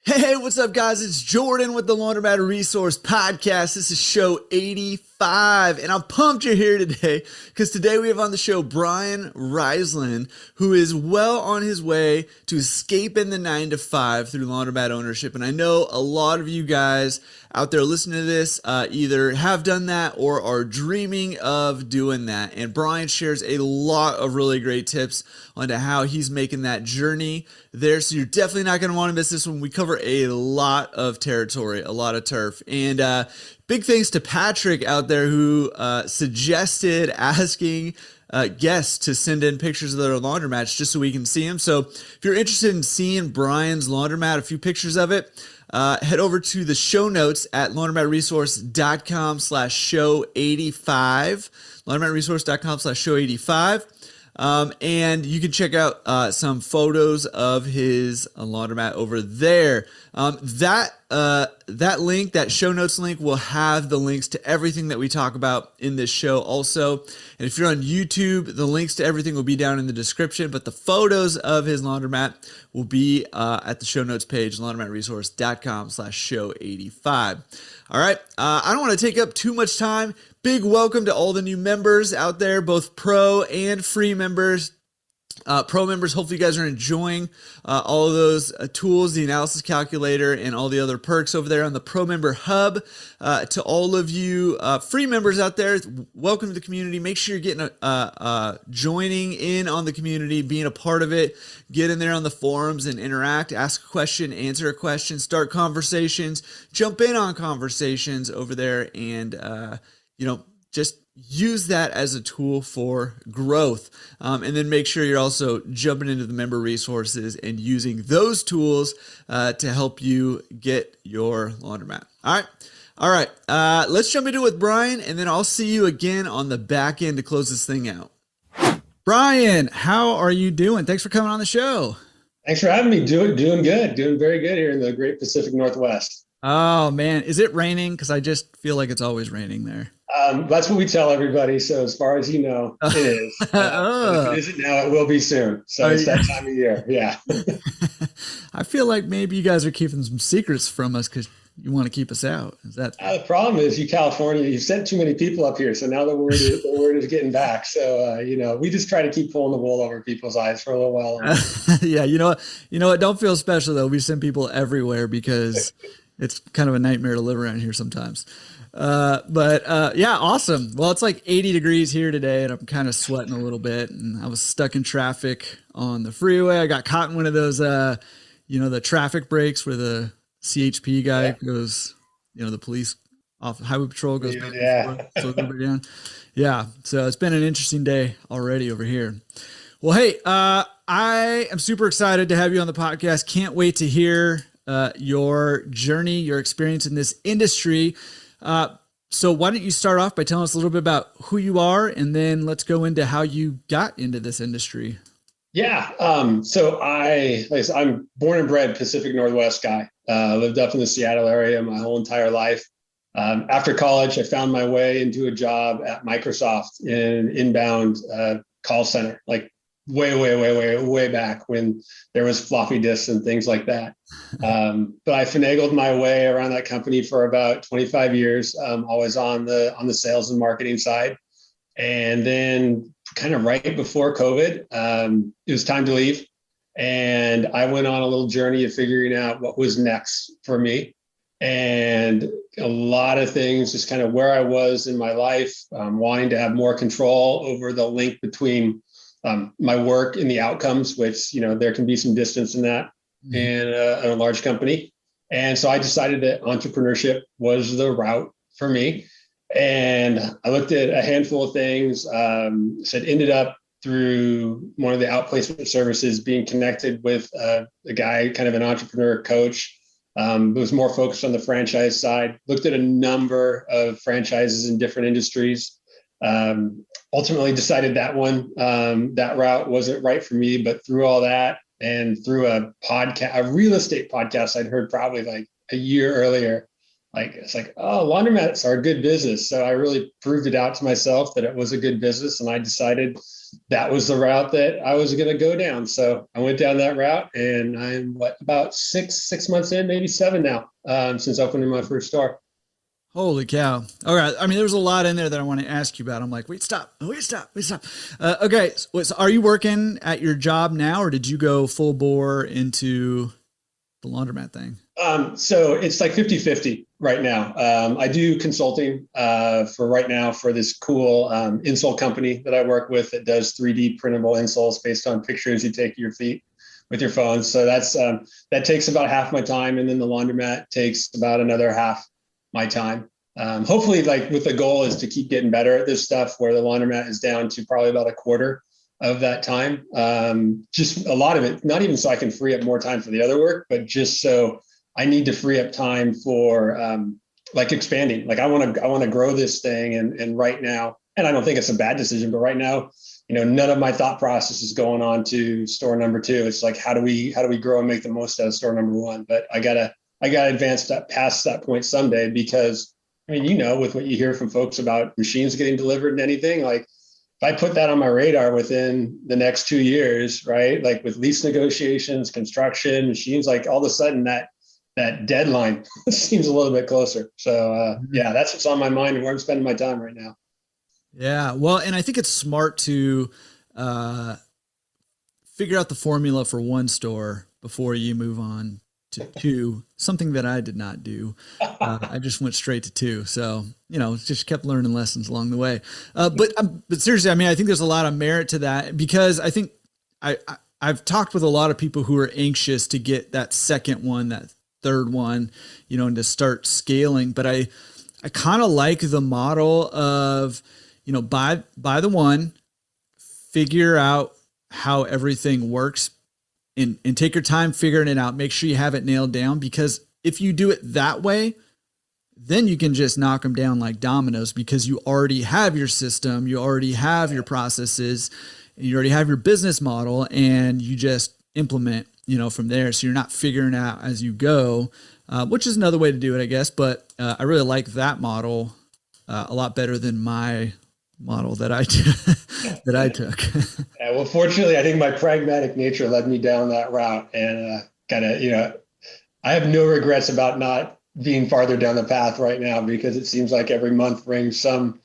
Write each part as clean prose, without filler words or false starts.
Hey, what's up, guys? It's Jordan with the Laundromat Resource Podcast. This is show 85, and I'm pumped you're here today because today we have on the show Brian Riseland, who is well on his way to escaping the 9 to 5 through laundromat ownership. And I know a lot of you guys out there listening to this either have done that or are dreaming of doing that. And Brian shares a lot of really great tips onto how he's making that journey there. So you're definitely not going to want to miss this one. We cover a lot of territory, a lot of turf. And big thanks to Patrick out there who suggested asking guests to send in pictures of their laundromats just so we can see them. So if you're interested in seeing Brian's laundromat, a few pictures of it, head over to the show notes at laundromatresource.com/show 85, laundromatresource.com/show 85. And you can check out some photos of his laundromat over there. That link, that show notes link, will have the links to everything that we talk about in this show also. And if you're on YouTube, the links to everything will be down in the description, but the photos of his laundromat will be at the show notes page, laundromatresource.com/show 85. All right. I don't want to take up too much time. Big welcome to all the new members out there, both pro and free members. Pro members, hopefully you guys are enjoying all of those tools, the analysis calculator, and all the other perks over there on the Pro Member Hub. To all of you free members out there, welcome to the community. Make sure you're getting joining in on the community, being a part of it. Get in there on the forums and interact, ask a question, answer a question, start conversations, jump in on conversations over there, and just use that as a tool for growth. And then make sure you're also jumping into the member resources and using those tools to help you get your laundromat. All right. Let's jump into it with Brian, and then I'll see you again on the back end to close this thing out. Brian, how are you doing? Thanks for coming on the show. Thanks for having me. Doing good. Doing very good here in the great Pacific Northwest. Oh, man. Is it raining? Because I just feel like it's always raining there. That's what we tell everybody. So as far as you know, it is. If it isn't now, it will be soon. So it's that time of year. Yeah. I feel like maybe you guys are keeping some secrets from us because you want to keep us out. Is that the problem? Is you California, you've sent too many people up here. So now the word is getting back. So we just try to keep pulling the wool over people's eyes for a little while. Yeah. You know what? Don't feel special though. We send people everywhere because it's kind of a nightmare to live around here sometimes. Yeah, awesome. Well, it's like 80 degrees here today and I'm kind of sweating a little bit, and I was stuck in traffic on the freeway. I got caught in one of those, the traffic breaks where the CHP guy goes, the police off highway patrol goes back and forth, slows everybody down. Yeah. So it's been an interesting day already over here. Well, hey, I am super excited to have you on the podcast. Can't wait to hear, your journey, your experience in this industry. So why don't you start off by telling us a little bit about who you are, and then let's go into how you got into this industry. Yeah. So I'm born and bred Pacific Northwest guy. Lived up in the Seattle area my whole entire life. After college, I found my way into a job at Microsoft in inbound call center, like way back when there was floppy disks and things like that. But I finagled my way around that company for about 25 years, always on the sales and marketing side. And then kind of right before COVID, it was time to leave. And I went on a little journey of figuring out what was next for me. And a lot of things, just kind of where I was in my life, wanting to have more control over the link between my work and the outcomes, which, there can be some distance in that in a large company. And so I decided that entrepreneurship was the route for me. And I looked at a handful of things, ended up through one of the outplacement services being connected with a guy, kind of an entrepreneur coach, who was more focused on the franchise side, looked at a number of franchises in different industries. Ultimately decided that that route wasn't right for me, but through all that and through a real estate podcast I'd heard probably like a year earlier, it's like, oh, laundromats are a good business. So I really proved it out to myself that it was a good business. And I decided that was the route that I was going to go down. So I went down that route, and I'm about six months in, maybe 7 now, since opening my first store. Holy cow. All right. I mean, there's a lot in there that I want to ask you about. I'm like, wait, stop. Okay. So are you working at your job now, or did you go full bore into the laundromat thing? So it's like 50-50 right now. I do consulting for right now for this cool insole company that I work with that does 3D printable insoles based on pictures you take of your feet with your phone. So that takes about half my time, and then the laundromat takes about another half my time. Hopefully, like with the goal is to keep getting better at this stuff, where the laundromat is down to probably about a quarter of that time. Just a lot of it, not even so I can free up more time for the other work, but just so I need to free up time for like expanding. Like I want to grow this thing, and right now, and I don't think it's a bad decision, but right now, none of my thought process is going on to store number 2. It's like how do we grow and make the most out of store number 1? But I gotta advance that past that point someday, because I mean, with what you hear from folks about machines getting delivered and anything, like if I put that on my radar within the next 2 years, right? Like with lease negotiations, construction, machines, like all of a sudden that deadline seems a little bit closer. So yeah, that's what's on my mind and where I'm spending my time right now. Yeah. Well, and I think it's smart to figure out the formula for one store before you move on to 2, something that I did not do. I just went straight to 2. So, just kept learning lessons along the way. But seriously, I mean, I think there's a lot of merit to that, because I think I've talked with a lot of people who are anxious to get that second one, that third one, and to start scaling. But I kind of like the model of, buy the one, figure out how everything works, and take your time figuring it out. Make sure you have it nailed down, because if you do it that way, then you can just knock them down like dominoes, because you already have your system, you already have your processes, and you already have your business model, and you just implement, from there. So you're not figuring out as you go, which is another way to do it, I guess. But I really like that model a lot better than my model that I took. Yeah, well, fortunately, I think my pragmatic nature led me down that route, and I have no regrets about not being farther down the path right now, because it seems like every month brings some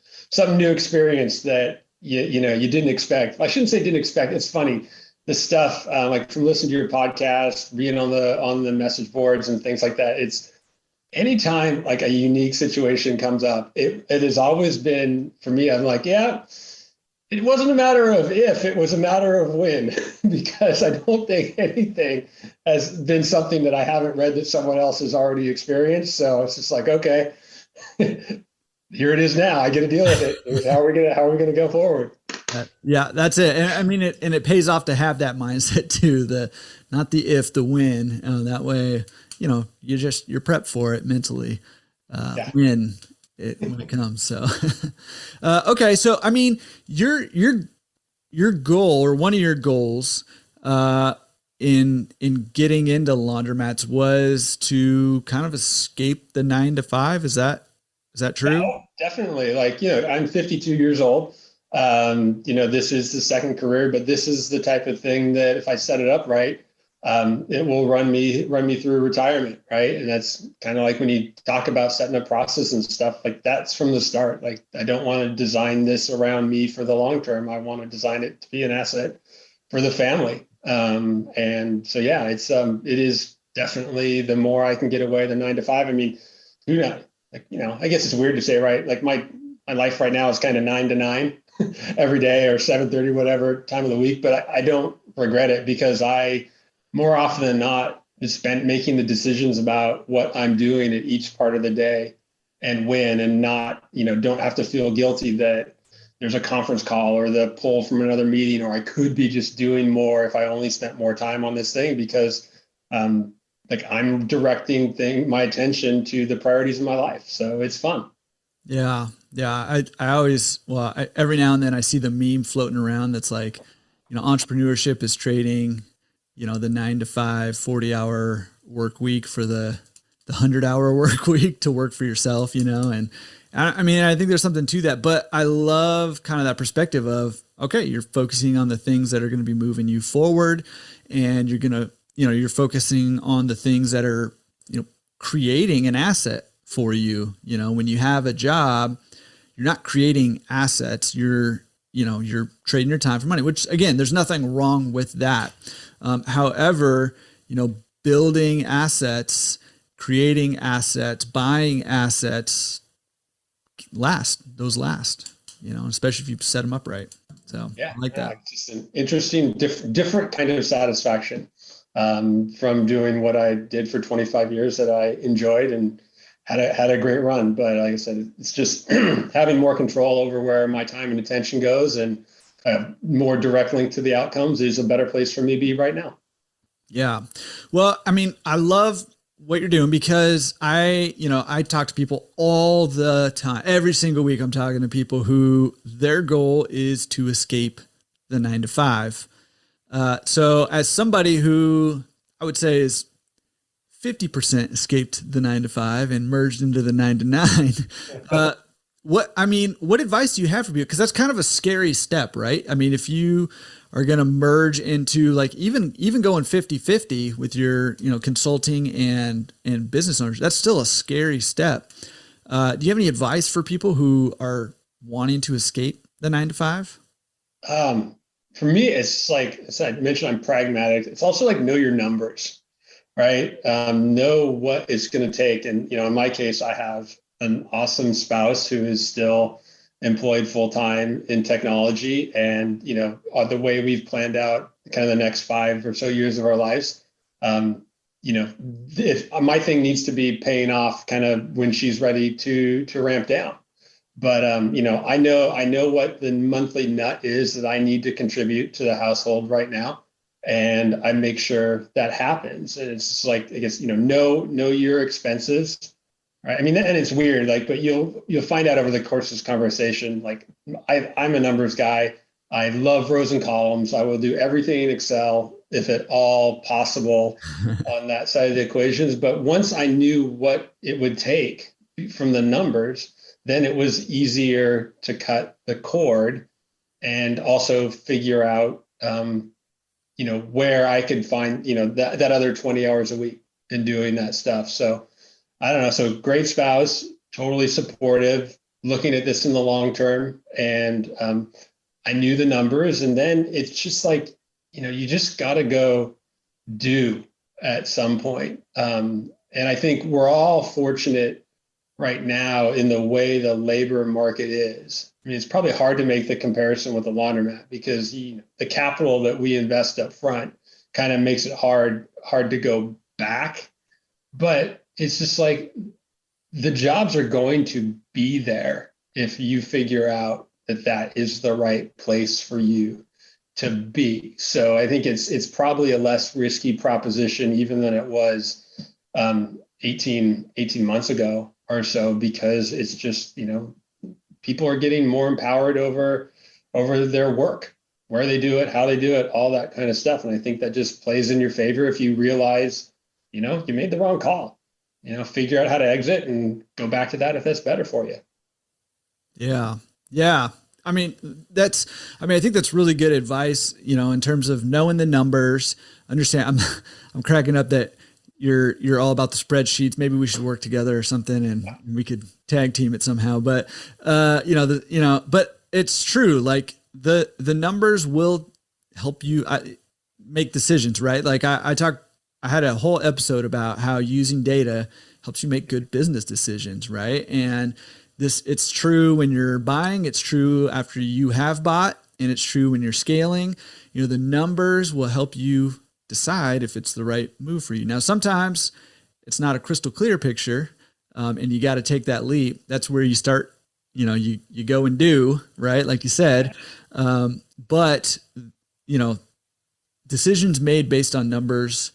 new experience that you didn't expect. I shouldn't say didn't expect. It's funny, the stuff like from listening to your podcast, being on the message boards and things like that. It's anytime like a unique situation comes up, it has always been for me. I'm like, yeah, it wasn't a matter of if, it was a matter of when, because I don't think anything has been something that I haven't read that someone else has already experienced. So it's just like, okay, here it is now. I get to deal with it. How are we gonna go forward? Yeah, that's it. And I mean, it pays off to have that mindset too. Not the if, the when. That way, you're prepped for it mentally when it comes. So, okay. So, I mean, your goal, or one of your goals, in getting into laundromats was to kind of escape the 9 to 5. Is that true? Yeah, definitely. Like, I'm 52 years old. This is the second career, but this is the type of thing that if I set it up right, it will run me through retirement, right? And that's kind of like when you talk about setting a process and stuff, like that's from the start. Like I don't want to design this around me for the long term. I want to design it to be an asset for the family. And so yeah, it is definitely the more I can get away the 9 to 5. I mean, who knows? Like, I guess it's weird to say, right? Like my life right now is kind of 9 to 9 every day, or 7:30, whatever time of the week. But I don't regret it, because I, more often than not, is spent making the decisions about what I'm doing at each part of the day and when, and not, don't have to feel guilty that there's a conference call or the pull from another meeting, or I could be just doing more if I only spent more time on this thing, because like I'm directing my attention to the priorities of my life. So it's fun. Yeah. Yeah. I always, every now and then I see the meme floating around that's like, entrepreneurship is trading, the 9 to 5, 40-hour work week for the the 100-hour work week to work for yourself, and I mean, I think there's something to that, but I love kind of that perspective of, okay, you're focusing on the things that are going to be moving you forward, and you're going to, you're focusing on the things that are, creating an asset for you. When you have a job, you're not creating assets. You're trading your time for money, which again, there's nothing wrong with that. However, building assets, creating assets, buying assets those last, especially if you set them up right. So yeah, I like that. Just an interesting, different kind of satisfaction from doing what I did for 25 years that I enjoyed and had a great run. But like I said, it's just having more control over where my time and attention goes, and more direct link to the outcomes is a better place for me to be right now. Yeah. Well, I mean, I love what you're doing because I talk to people all the time. Every single week I'm talking to people who their goal is to escape the 9-to-5. So as somebody who I would say is 50% escaped the 9-to-5 and merged into the 9-to-9, what advice do you have for people? Because that's kind of a scary step, right? I mean, if you are going to merge into like even going 50-50 with your, consulting and business owners, that's still a scary step. Do you have any advice for people who are wanting to escape the 9-to-5? For me, it's like, as I mentioned, I'm pragmatic. It's also like know your numbers, right? Know what it's going to take. And, in my case, I have an awesome spouse who is still employed full-time in technology. And, the way we've planned out kind of the next 5 or so years of our lives, if my thing needs to be paying off kind of when she's ready to ramp down. But, I know what the monthly nut is that I need to contribute to the household right now. And I make sure that happens. And it's just like, I guess, know your expenses. Right. I mean, and it's weird, but you'll find out over the course of this conversation, I'm a numbers guy. I love rows and columns. I will do everything in Excel, if at all possible, on that side of the equations. But once I knew what it would take from the numbers, then it was easier to cut the cord and also figure out, where I could find, that other 20 hours a week in doing that stuff. So I don't know. So great spouse, totally supportive, looking at this in the long term. And I knew the numbers. And then it's just like, you just got to go do at some point. And I think we're all fortunate right now in the way the labor market is. I mean, it's probably hard to make the comparison with the laundromat because the capital that we invest up front kind of makes it hard to go back. But it's just like the jobs are going to be there if you figure out that is the right place for you to be. So I think it's probably a less risky proposition even than it was 18 months ago or so, because it's just, people are getting more empowered over their work, where they do it, how they do it, all that kind of stuff. And I think that just plays in your favor if you realize, you made the wrong call. Figure out how to exit and go back to that if that's better for you. Yeah. Yeah. I think that's really good advice, in terms of knowing the numbers. Understand. I'm cracking up that you're all about the spreadsheets. Maybe we should work together or something and we could tag team it somehow. But, but it's true. Like the numbers will help you make decisions, right? Like I had a whole episode about how using data helps you make good business decisions, right? And it's true when you're buying, it's true after you have bought, and it's true when you're scaling. The numbers will help you decide if it's the right move for you. Now, sometimes it's not a crystal clear picture, and you got to take that leap. That's where you start, you go and do, right? Like you said. But, decisions made based on numbers,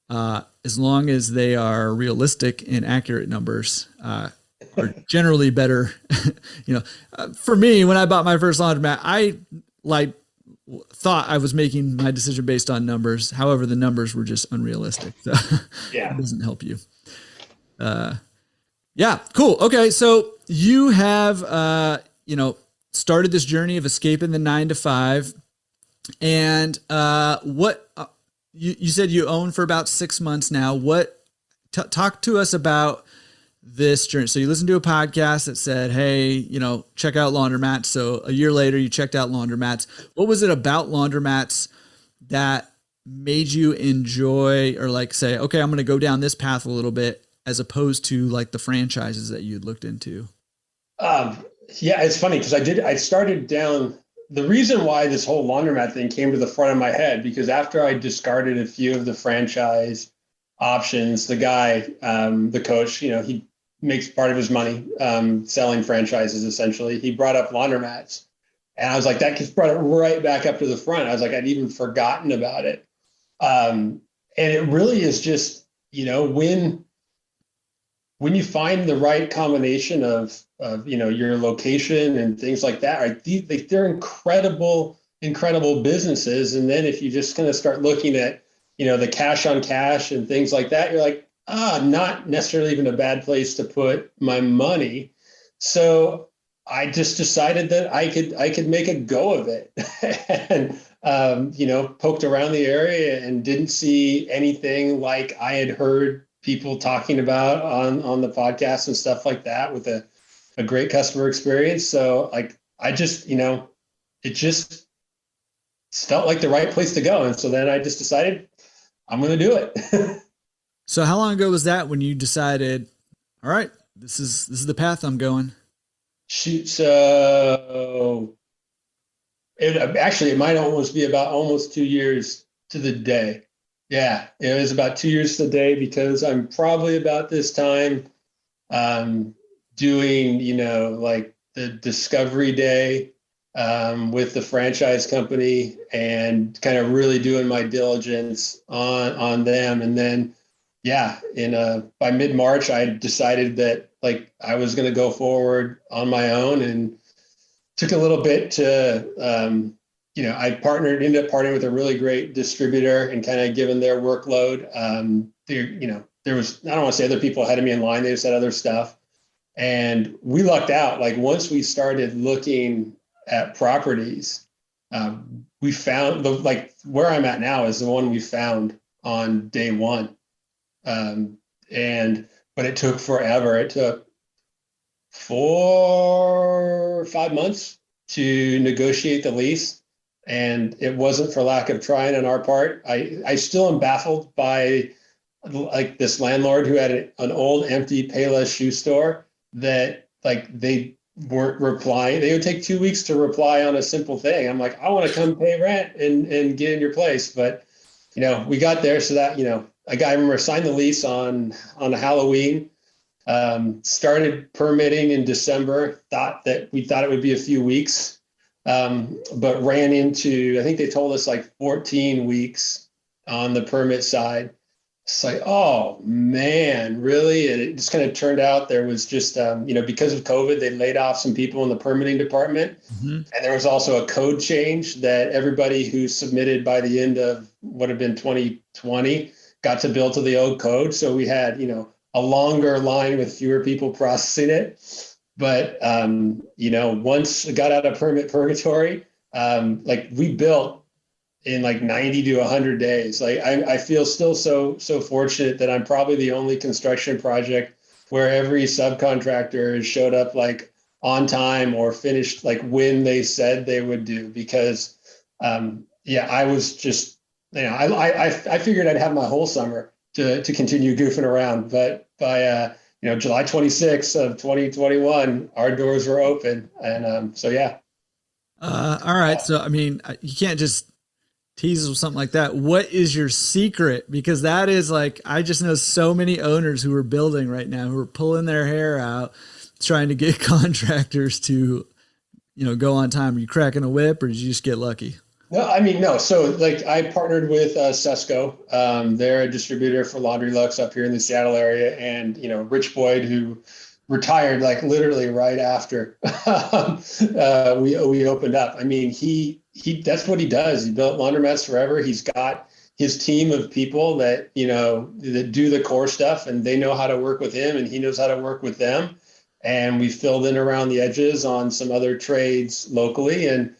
as long as they are realistic and accurate numbers, are generally better. For me, when I bought my first laundromat, I thought I was making my decision based on numbers. However, the numbers were just unrealistic. So yeah, it doesn't help you. Yeah, cool. Okay, so you have started this journey of escaping the 9 to 5, and what you said you own for about 6 months now. What talk to us about this journey? So you listened to a podcast that said, "Hey, check out laundromats." So a year later, you checked out laundromats. What was it about laundromats that made you enjoy, or like say, "Okay, I'm going to go down this path a little bit," as opposed to like the franchises that you'd looked into? Yeah, it's funny because I started down the reason why this whole laundromat thing came to the front of my head, because after I discarded a few of the franchise options, the guy, the coach, he makes part of his money selling franchises essentially. He brought up laundromats. And I was like, that just brought it right back up to the front. I was like, I'd even forgotten about it. And it really is just, when you find the right combination of your location and things like that, right? They're incredible businesses. And then if you just kind of start looking at the cash on cash and things like that, you're like, not necessarily even a bad place to put my money. So I just decided that I could make a go of it, and poked around the area and didn't see anything like I had heard people talking about on the podcast and stuff like that, with a great customer experience. So like, I just, it just felt like the right place to go. And so then I just decided I'm going to do it. So how long ago was that when you decided, all right, this is the path I'm going? Shoot. So it might almost be about almost 2 years to the day. Yeah, it was about 2 years to the day, because I'm probably about this time doing, like the discovery day with the franchise company, and kind of really doing my diligence on them. And then, yeah, by mid-March, I decided that like I was going to go forward on my own, and took a little bit to I ended up partnering with a really great distributor and kind of given their workload. There was, I don't want to say other people ahead of me in line, they just had other stuff. And we lucked out. Like once we started looking at properties, we found where I'm at now is the one we found on day one. But it took forever. It took 4 or 5 months to negotiate the lease. And it wasn't for lack of trying on our part. I still am baffled by like this landlord who had an old empty Payless shoe store that like they weren't replying. They would take 2 weeks to reply on a simple thing. I'm like, I want to come pay rent and get in your place. But, we got there. So that, I remember signed the lease on a Halloween, started permitting in December, thought it would be a few weeks. But ran into, I think they told us like 14 weeks on the permit side. It's like, oh man, really? And it just kind of turned out there was just, because of COVID, they laid off some people in the permitting department. Mm-hmm. And there was also a code change that everybody who submitted by the end of what had been 2020 got to build to the old code. So we had, a longer line with fewer people processing it. But, once it got out of permit purgatory, like we built in like 90 to 100 days. Like I feel still so fortunate that I'm probably the only construction project where every subcontractor has showed up like on time or finished like when they said they would do. Because, I was just, I figured I'd have my whole summer to continue goofing around. But by, July 26th of 2021, our doors were open. And so, yeah. All right. So, I mean, you can't just tease us with something like that. What is your secret? Because that is like, I just know so many owners who are building right now who are pulling their hair out, trying to get contractors to, go on time. Are you cracking a whip, or did you just get lucky? No. So like I partnered with Sesco. They're a distributor for Laundry Lux up here in the Seattle area. And, Rich Boyd, who retired like literally right after we opened up. I mean, he that's what he does. He built laundromats forever. He's got, his team of people that, that do the core stuff, and they know how to work with him and he knows how to work with them. And we filled in around the edges on some other trades locally. And,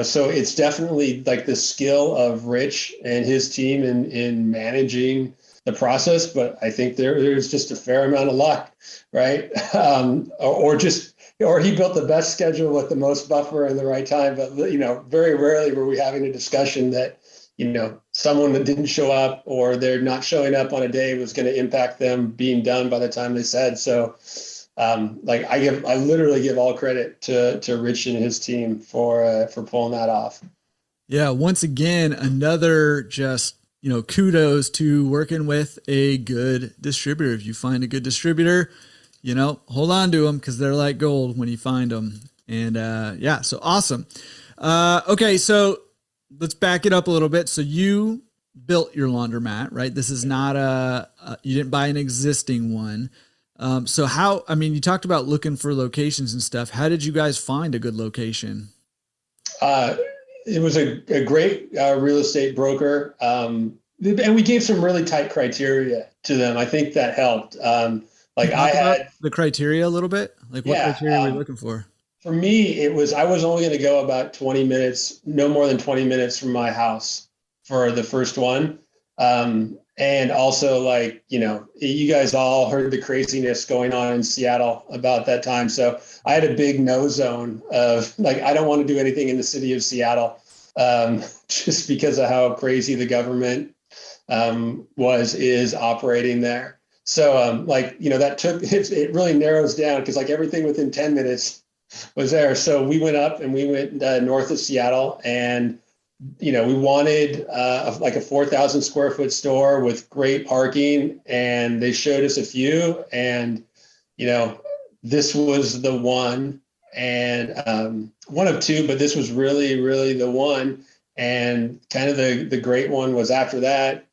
so it's definitely like the skill of Rich and his team in managing the process. But I think there's just a fair amount of luck, right? Or he built the best schedule with the most buffer in the right time. But, very rarely were we having a discussion that, someone that didn't show up or they're not showing up on a day was going to impact them being done by the time they said. So, I literally give all credit to Rich and his team for pulling that off. Yeah. Once again, another just, kudos to working with a good distributor. If you find a good distributor, hold on to them because they're like gold when you find them. And so awesome. Okay, so let's back it up a little bit. So you built your laundromat, right? This is not you didn't buy an existing one. So you talked about looking for locations and stuff. How did you guys find a good location? It was a great real estate broker. And we gave some really tight criteria to them. I think that helped. I had the criteria a little bit. Like what criteria were you looking for? For me, I was only going to go about 20 minutes, no more than 20 minutes from my house for the first one. And also you guys all heard the craziness going on in Seattle about that time. So I had a big no zone of I don't want to do anything in the city of Seattle, just because of how crazy the government is operating there. So, that took, it really narrows down because everything within 10 minutes was there. So we went up and we went north of Seattle, and, we wanted a 4,000 square foot store with great parking, and they showed us a few, and, this was the one, and one of two, but this was really, really the one. And kind of the great one was after that,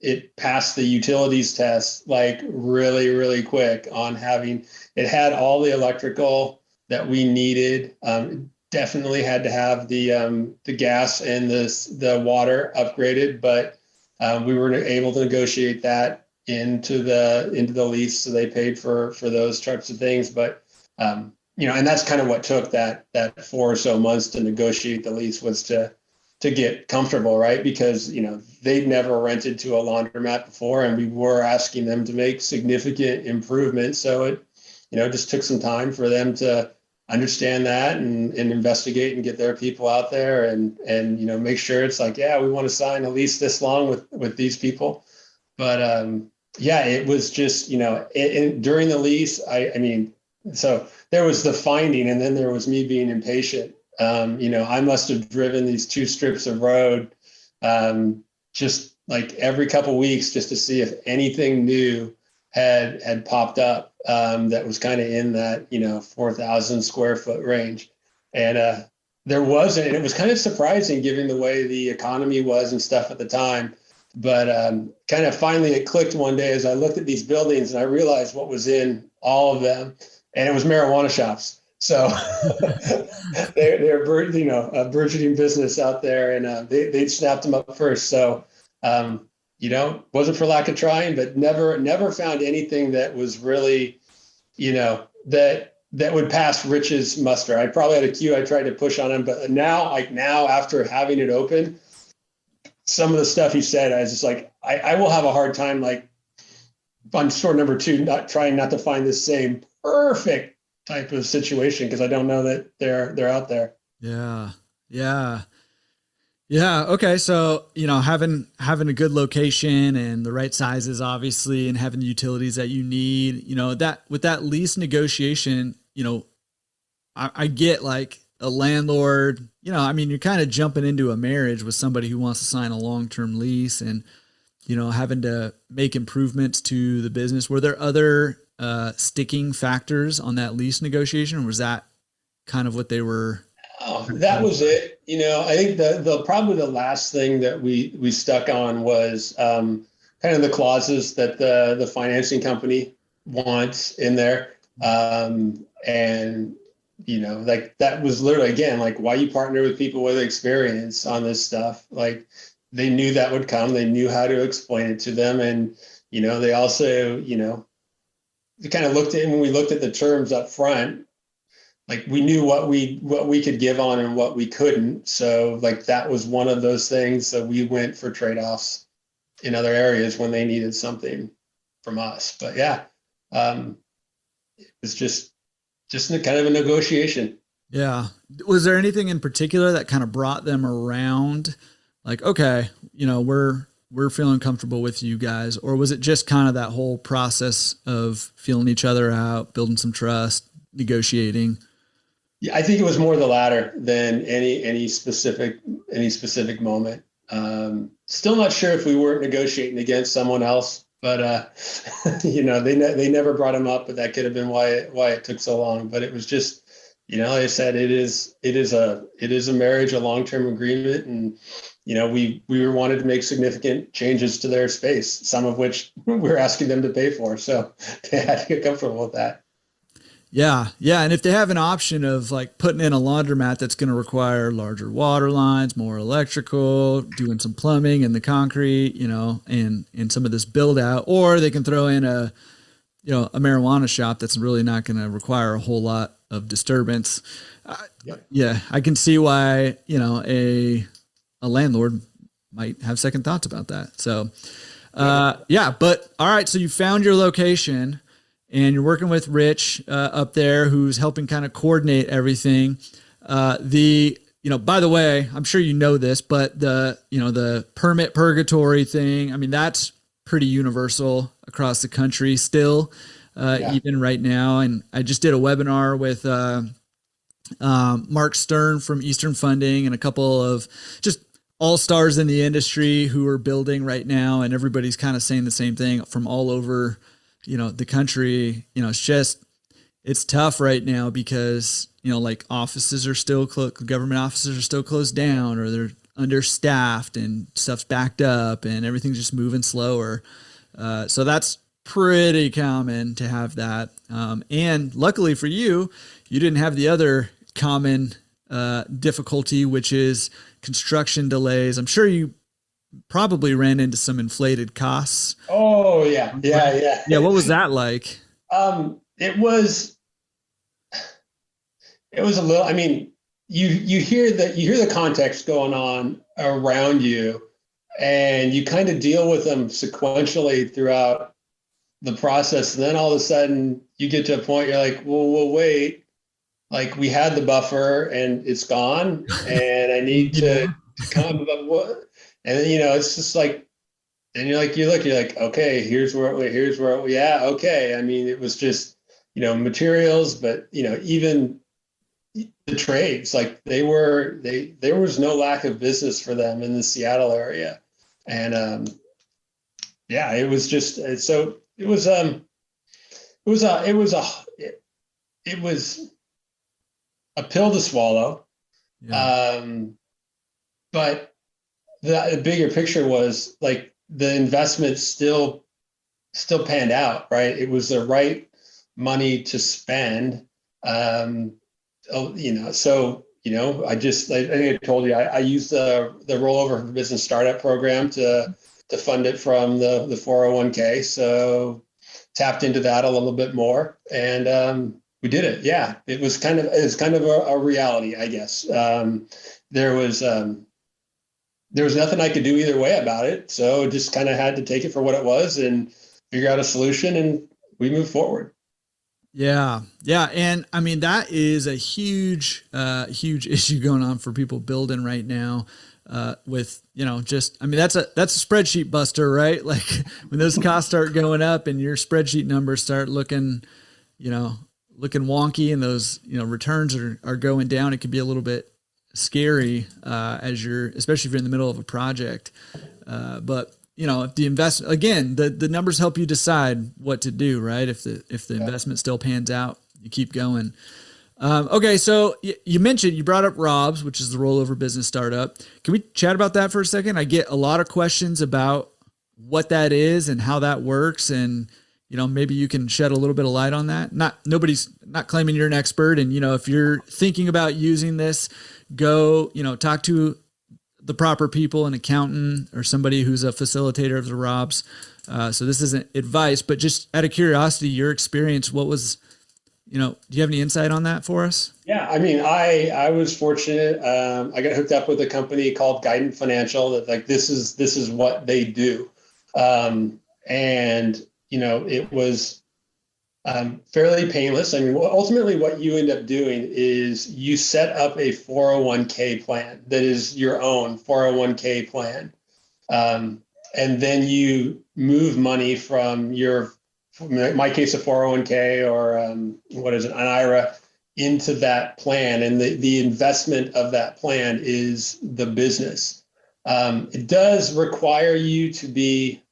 it passed the utilities test really, really quick on it had all the electrical that we needed. Definitely had to have the gas and the water upgraded, but we were able to negotiate that into the lease, so they paid for those types of things. But and that's kind of what took that 4 or so months to negotiate the lease, was to get comfortable, right? Because, they'd never rented to a laundromat before, and we were asking them to make significant improvements. So it, just took some time for them to understand that and investigate and get their people out there and make sure it's we want to sign a lease this long with these people. But it was just, during the lease, so there was the finding, and then there was me being impatient. I must have driven these 2 strips of road just every couple of weeks, just to see if anything new had popped up that was kind of in that 4,000 square foot range. And there wasn't, and it was kind of surprising given the way the economy was and stuff at the time. But kind of finally it clicked one day as I looked at these buildings, and I realized what was in all of them, and it was marijuana shops. So they're a burgeoning business out there, and they snapped them up first. So, wasn't for lack of trying, but never found anything that was really, that would pass Rich's muster. I probably had a queue I tried to push on him, but now after having it open, some of the stuff he said, I was just I will have a hard time, on store number 2, not to find the same perfect type of situation, because I don't know that they're out there. Yeah. Okay. So, having a good location and the right sizes, obviously, and having the utilities that you need, that with that lease negotiation, I get a landlord, you're kind of jumping into a marriage with somebody who wants to sign a long-term lease, and, having to make improvements to the business. Were there other sticking factors on that lease negotiation, or was that kind of what they were? Oh, that was it. I think the probably the last thing that we stuck on was kind of the clauses that the financing company wants in there. And like that was literally, again, like why you partner with people with experience on this stuff. Like they knew that would come. They knew how to explain it to them. And, they also, they kind of looked at, when we looked at the terms up front, like we knew what we could give on and what we couldn't. So like that was one of those things. So we went for trade-offs in other areas when they needed something from us. But yeah, it was just kind of a negotiation. Yeah. Was there anything in particular that kind of brought them around? Like, okay, we're feeling comfortable with you guys, or was it just kind of that whole process of feeling each other out, building some trust, negotiating? Yeah, I think it was more the latter than any specific moment. Still not sure if we weren't negotiating against someone else, but they never brought him up, but that could have been why it took so long. But it was just, like I said, it is a marriage, a long-term agreement, and we wanted to make significant changes to their space, some of which we're asking them to pay for, so they had to get comfortable with that. Yeah. Yeah. And if they have an option of like putting in a laundromat that's going to require larger water lines, more electrical, doing some plumbing and the concrete, and some of this build out, or they can throw in a marijuana shop that's really not going to require a whole lot of disturbance. Yeah. I can see why, a landlord might have second thoughts about that. So, but all right. So you found your location, and you're working with Rich up there, who's helping kind of coordinate everything. By the way, I'm sure you know this, but the permit purgatory thing, I mean, that's pretty universal across the country still, even right now. And I just did a webinar with Mark Stern from Eastern Funding and a couple of just all-stars in the industry who are building right now. And everybody's kind of saying the same thing from all over the country. It's tough right now because, like offices are still government offices are still closed down, or they're understaffed and stuff's backed up and everything's just moving slower. So that's pretty common to have that. And luckily for you, you didn't have the other common difficulty, which is construction delays. I'm sure you probably ran into some inflated costs. Oh yeah. Yeah. What was that like? It was a little, I mean, you hear the context going on around you, and you kind of deal with them sequentially throughout the process. And then all of a sudden you get to a point, you're like, well, wait, like we had the buffer and it's gone, and I need to come up what, and then, it's just like, and you're like, okay, here's where we, yeah. Okay. I mean, it was just, materials, but, even the trades, like there was no lack of business for them in the Seattle area. And, it was just, so it was a pill to swallow. Yeah. But the bigger picture was like the investment still panned out, right? It was the right money to spend. So, I think I told you, I used the rollover for business startup program to fund it from the 401k. So tapped into that a little bit more, and we did it. Yeah, it was kind of a reality, I guess. There was nothing I could do either way about it, so just kind of had to take it for what it was and figure out a solution, and we moved forward. Yeah. And I mean, that is a huge issue going on for people building right now. With, that's a spreadsheet buster, right? Like when those costs start going up and your spreadsheet numbers start looking wonky, and those, returns are going down, it can be a little bit scary, especially if you're in the middle of a project. But if the investment, again, the numbers help you decide what to do, right? If the investment still pans out, you keep going. Okay. So you brought up Rob's, which is the rollover business startup. Can we chat about that for a second? I get a lot of questions about what that is and how that works, and maybe you can shed a little bit of light on that. Nobody's not claiming you're an expert. And, if you're thinking about using this, go, talk to the proper people, an accountant or somebody who's a facilitator of the ROBs. So this isn't advice, but just out of curiosity, your experience, what was, do you have any insight on that for us? Yeah, I mean, I was fortunate. I got hooked up with a company called Guidant Financial that this is what they do. And it was fairly painless. I mean, ultimately what you end up doing is you set up a 401k plan that is your own 401k plan. And then you move money from in my case, a 401k or an IRA into that plan. And the investment of that plan is the business. It does require you to be,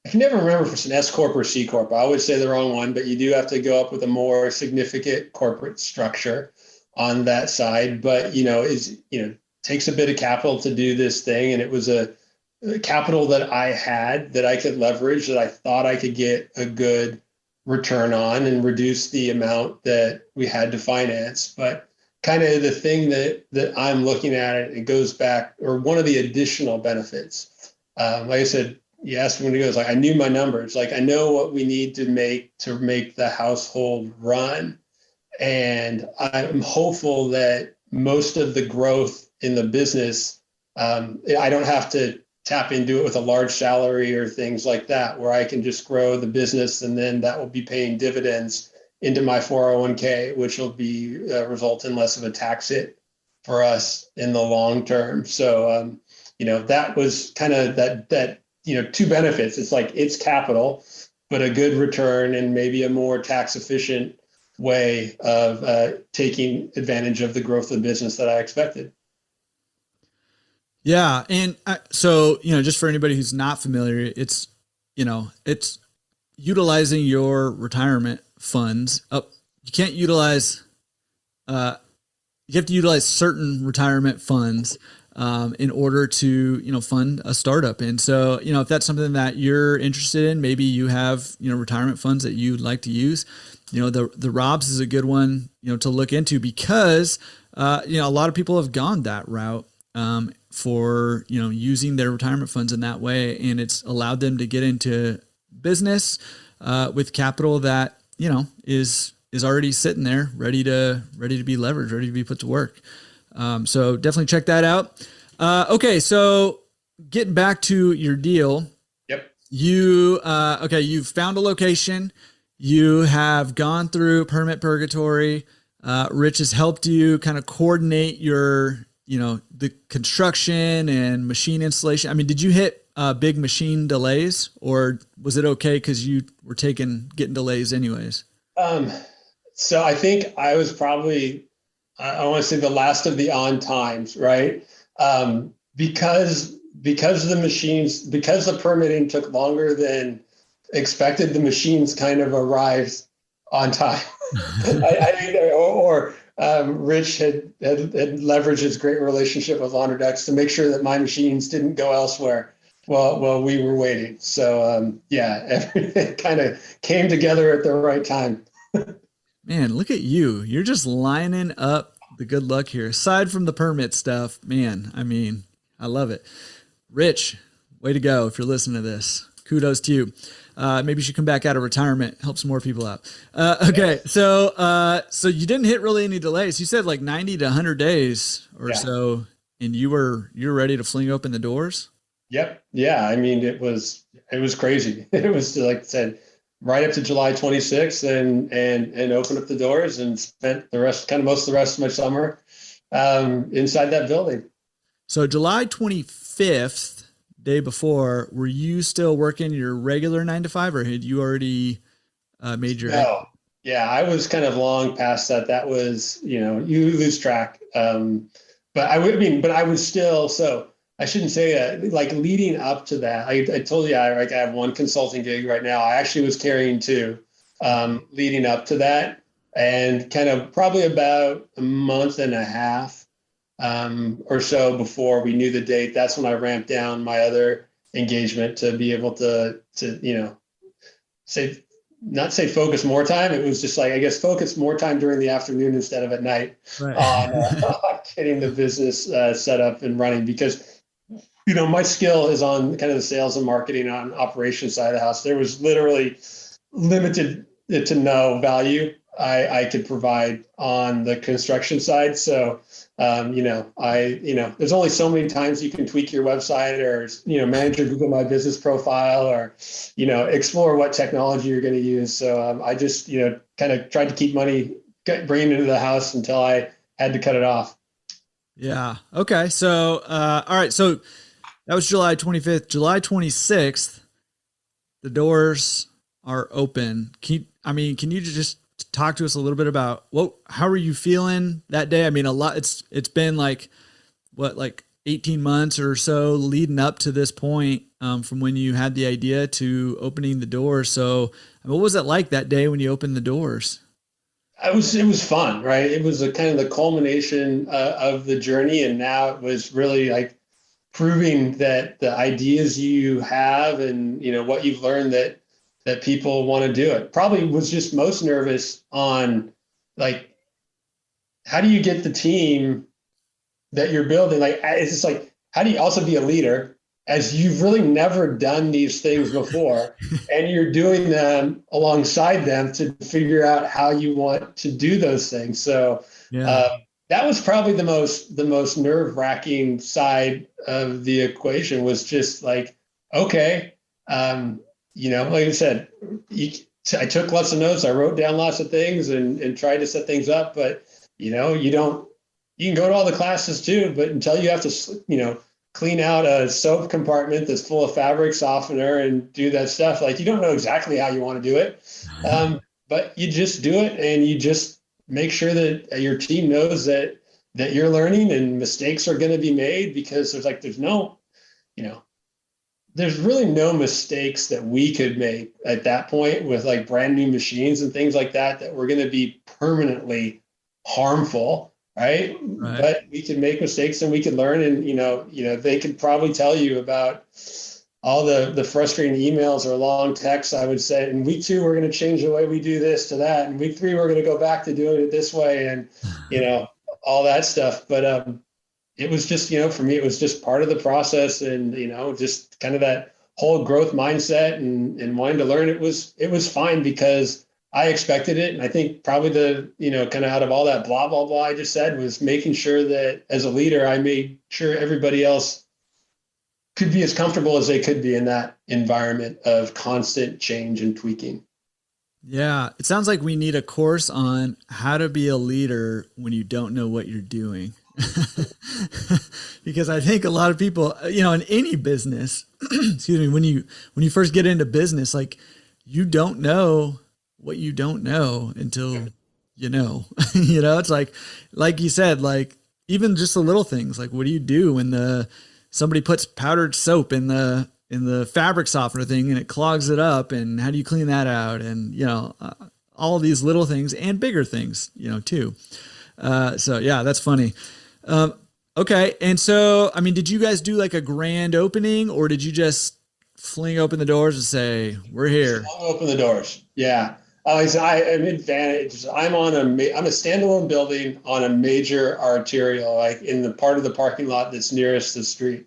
I can never remember if it's an S Corp or C Corp. I always say the wrong one, but you do have to go up with a more significant corporate structure on that side. But, takes a bit of capital to do this thing. And it was a capital that I had that I could leverage, that I thought I could get a good return on and reduce the amount that we had to finance. But kind of the thing that I'm looking at, it goes back, or one of the additional benefits, like I said, you asked me when it goes, I knew my numbers, I know what we need to make the household run. And I'm hopeful that most of the growth in the business, I don't have to tap into it with a large salary or things like that, where I can just grow the business and then that will be paying dividends into my 401k, which will be result in less of a tax hit for us in the long term. So, that was kind of that two benefits. It's it's capital, but a good return and maybe a more tax efficient way of taking advantage of the growth of the business that I expected. Yeah. And so, just for anybody who's not familiar, it's utilizing your retirement funds. You can't utilize, you have to utilize certain retirement funds in order to, fund a startup. And so, if that's something that you're interested in, maybe you have, retirement funds that you'd like to use, the ROBS is a good one, to look into because, a lot of people have gone that route for, using their retirement funds in that way. And it's allowed them to get into business with capital that, is already sitting there ready to be leveraged, ready to be put to work. So definitely check that out. Okay. So getting back to your deal. Yep. You've found a location. You have gone through permit purgatory. Rich has helped you kind of coordinate your, the construction and machine installation. I mean, did you hit big machine delays, or was it okay because you were getting delays anyways? So I think I was probably, I want to say the last of the on times, right? Because the permitting took longer than expected, the machines kind of arrived on time. Rich had leveraged his great relationship with Laundromat to make sure that my machines didn't go elsewhere while we were waiting. So everything kind of came together at the right time. Man, look at you. You're just lining up the good luck here. Aside from the permit stuff, man, I mean, I love it. Rich, way to go. If you're listening to this, kudos to you. Maybe you should come back out of retirement, help some more people out. Okay. So you didn't hit really any delays. You said 90 to 100 days or so, and you're ready to fling open the doors. Yep. Yeah. I mean, it was crazy. It was, like I said, right up to July 26th and opened up the doors and spent most of the rest of my summer inside that building. So July 25th, day before, were you still working your regular 9 to 5, or had you already made your? No. Yeah, I was kind of long past that. That was, you lose track. But I was still, so I shouldn't say that, leading up to that, I told you, I have one consulting gig right now. I actually was carrying two leading up to that, and kind of probably about a month and a half or so before we knew the date. That's when I ramped down my other engagement to be able to say not say focus more time. It was just like, I guess, focus more time during the afternoon instead of at night Right. on getting the business set up and running, because, my skill is on kind of the sales and marketing on operations side of the house. There was literally limited to no value I could provide on the construction side. So, there's only so many times you can tweak your website, or, manage your Google My Business profile, or, explore what technology you're going to use. So I just, kind of tried to keep money bringing into the house until I had to cut it off. Yeah. Okay. So, all right. So that was July 25th. July 26th, the doors are open. Can you just talk to us a little bit about how are you feeling that day? I mean, it's been like 18 months or so leading up to this point, from when you had the idea to opening the doors. So what was it like that day when you opened the doors? It was fun, right? It was a kind of the culmination of the journey. And now it was really like proving that the ideas you have and, what you've learned, that people want to do it. Probably was just most nervous on, like, how do you get the team that you're building? Like, it's just like, how do you also be a leader as you've really never done these things before, and you're doing them alongside them to figure out how you want to do those things. So Yeah. that was probably the most nerve wracking side of the equation, was just like, okay, like I said, I took lots of notes. I wrote down lots of things and tried to set things up, but you can go to all the classes too, but until you have to, clean out a soap compartment that's full of fabric softener and do that stuff, like, you don't know exactly how you want to do it. But you just do it, and you just make sure that your team knows that you're learning and mistakes are going to be made, because there's really no mistakes that we could make at that point with like brand new machines and things like that were going to be permanently harmful. Right. Right. But we can make mistakes and we can learn. And, they could probably tell you about all the frustrating emails or long texts, I would say. And week 2, we're going to change the way we do this to that. And week 3, we're going to go back to doing it this way, and, all that stuff. But it was just, for me, it was just part of the process, and, just kind of that whole growth mindset and wanting to learn. It was fine because I expected it. And I think probably the, kind of out of all that blah, blah, blah I just said, was making sure that as a leader, I made sure everybody else could be as comfortable as they could be in that environment of constant change and tweaking. Yeah. It sounds like we need a course on how to be a leader when you don't know what you're doing. Because I think a lot of people, in any business, excuse me, when you first get into business, like, you don't know what you don't know until it's like you said, like, even just the little things, like, what do you do when somebody puts powdered soap in the fabric softener thing and it clogs it up, and how do you clean that out? And, all of these little things and bigger things, too. So yeah, that's funny. Okay. And so, did you guys do like a grand opening, or did you just fling open the doors and say, we're here? Open the doors. Yeah. I'm advantaged. I'm a standalone building on a major arterial, like in the part of the parking lot that's nearest the street.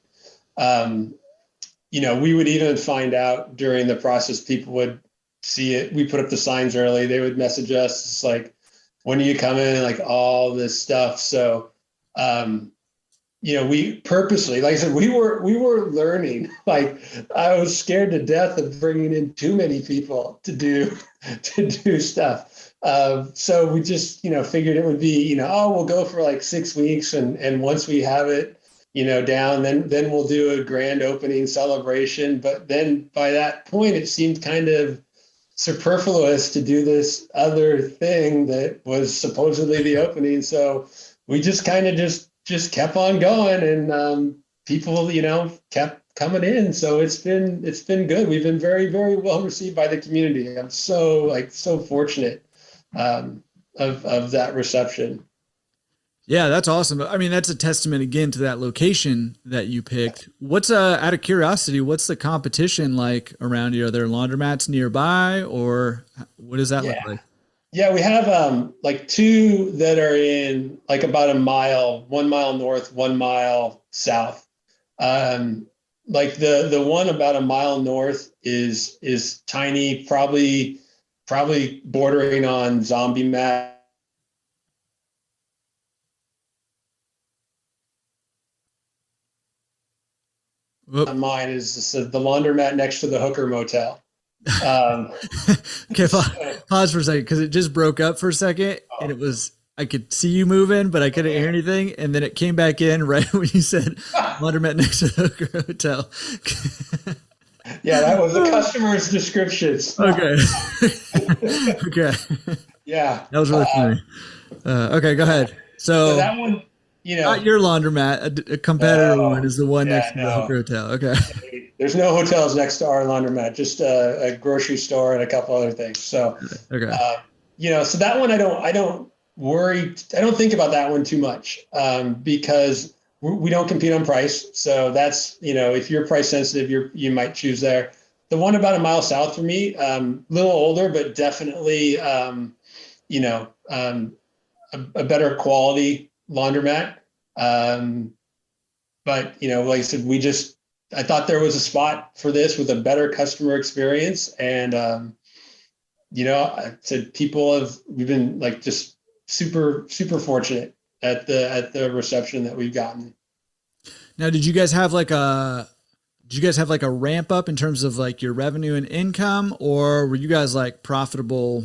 We would even find out during the process, people would see it. We put up the signs early. They would message us. It's like, when are you coming? Like, all this stuff. So, we purposely, like I said, we were learning. Like, I was scared to death of bringing in too many people to do stuff. So we just, figured it would be, we'll go for like 6 weeks, and once we have it, down, then we'll do a grand opening celebration. But then by that point, it seemed kind of superfluous to do this other thing that was supposedly the opening. So we just kind of just kept on going, and people, kept coming in. So it's been good. We've been very, very well received by the community. I'm so fortunate of that reception. Yeah, that's awesome. I mean, that's a testament again to that location that you picked. What's out of curiosity, what's the competition like around you? Are there laundromats nearby or what does that look Yeah. like? Yeah, we have like two that are in like about a mile, 1 mile north, 1 mile south. Um, like the one about a mile north is tiny, probably bordering on zombie mat. Whoop. Mine is the laundromat next to the hooker motel. Um, Okay, so, pause for a second because it just broke up for a second and it was I could see you moving, but I couldn't hear okay. anything, and then it came back in right when you said laundromat next to the Hooker Hotel. Yeah, that was the customer's description. Okay. Okay. Yeah. That was really funny. Okay, go ahead. So So that one, you not know, your laundromat, a competitor one no, is the one yeah, next to the no. Hooker Hotel. Okay. There's no hotels next to our laundromat, just a grocery store and a couple other things. So, Okay. uh, so that one I don't worry. I don't think about that one too much because we don't compete on price. So that's if you're price sensitive, you might choose there. The one about a mile south for me, a little older, but definitely you know a better quality laundromat. Um, but like I said, I thought there was a spot for this with a better customer experience, and I said we've been like just super fortunate at the reception that we've gotten. Now, did you guys have like a ramp up in terms of like your revenue and income, or were you guys like profitable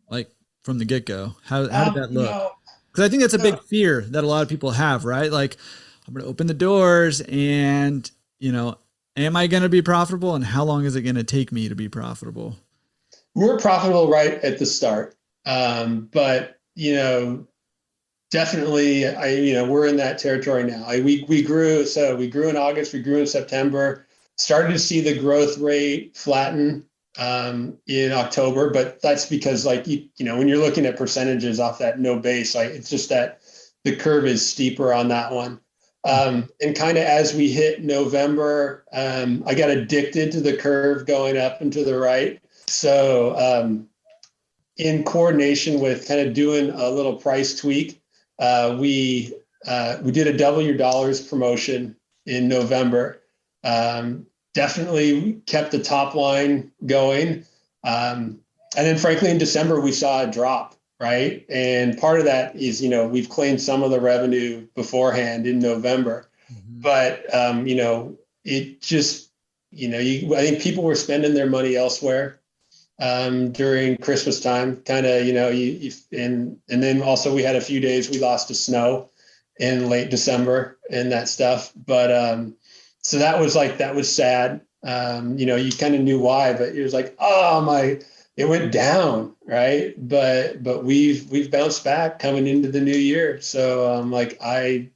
like from the get go? How did that look? Because I think that's a big So fear that a lot of people have, right? Like, I'm going to open the doors, and am I going to be profitable, and how long is it going to take me to be profitable? we're profitable right at the start, but definitely, we're in that territory now. We grew, so we grew in August, we grew in September, started to see the growth rate flatten in October, but that's because like when you're looking at percentages off that no base, like it's just that the curve is steeper on that one. And kind of as we hit November, I got addicted to the curve going up and to the right. So in coordination with kind of doing a little price tweak, we did a double your dollars promotion in November. Definitely kept the top line going, and then frankly in December we saw a drop, right? And part of that is we've claimed some of the revenue beforehand in November, Mhm. but it just I think people were spending their money elsewhere during Christmas time. Kind of, and then also we had a few days we lost to snow in late December and that stuff. But so that was sad. You kind of knew why, but it was like, oh my, it went down, right? But we've bounced back coming into the new year. So like I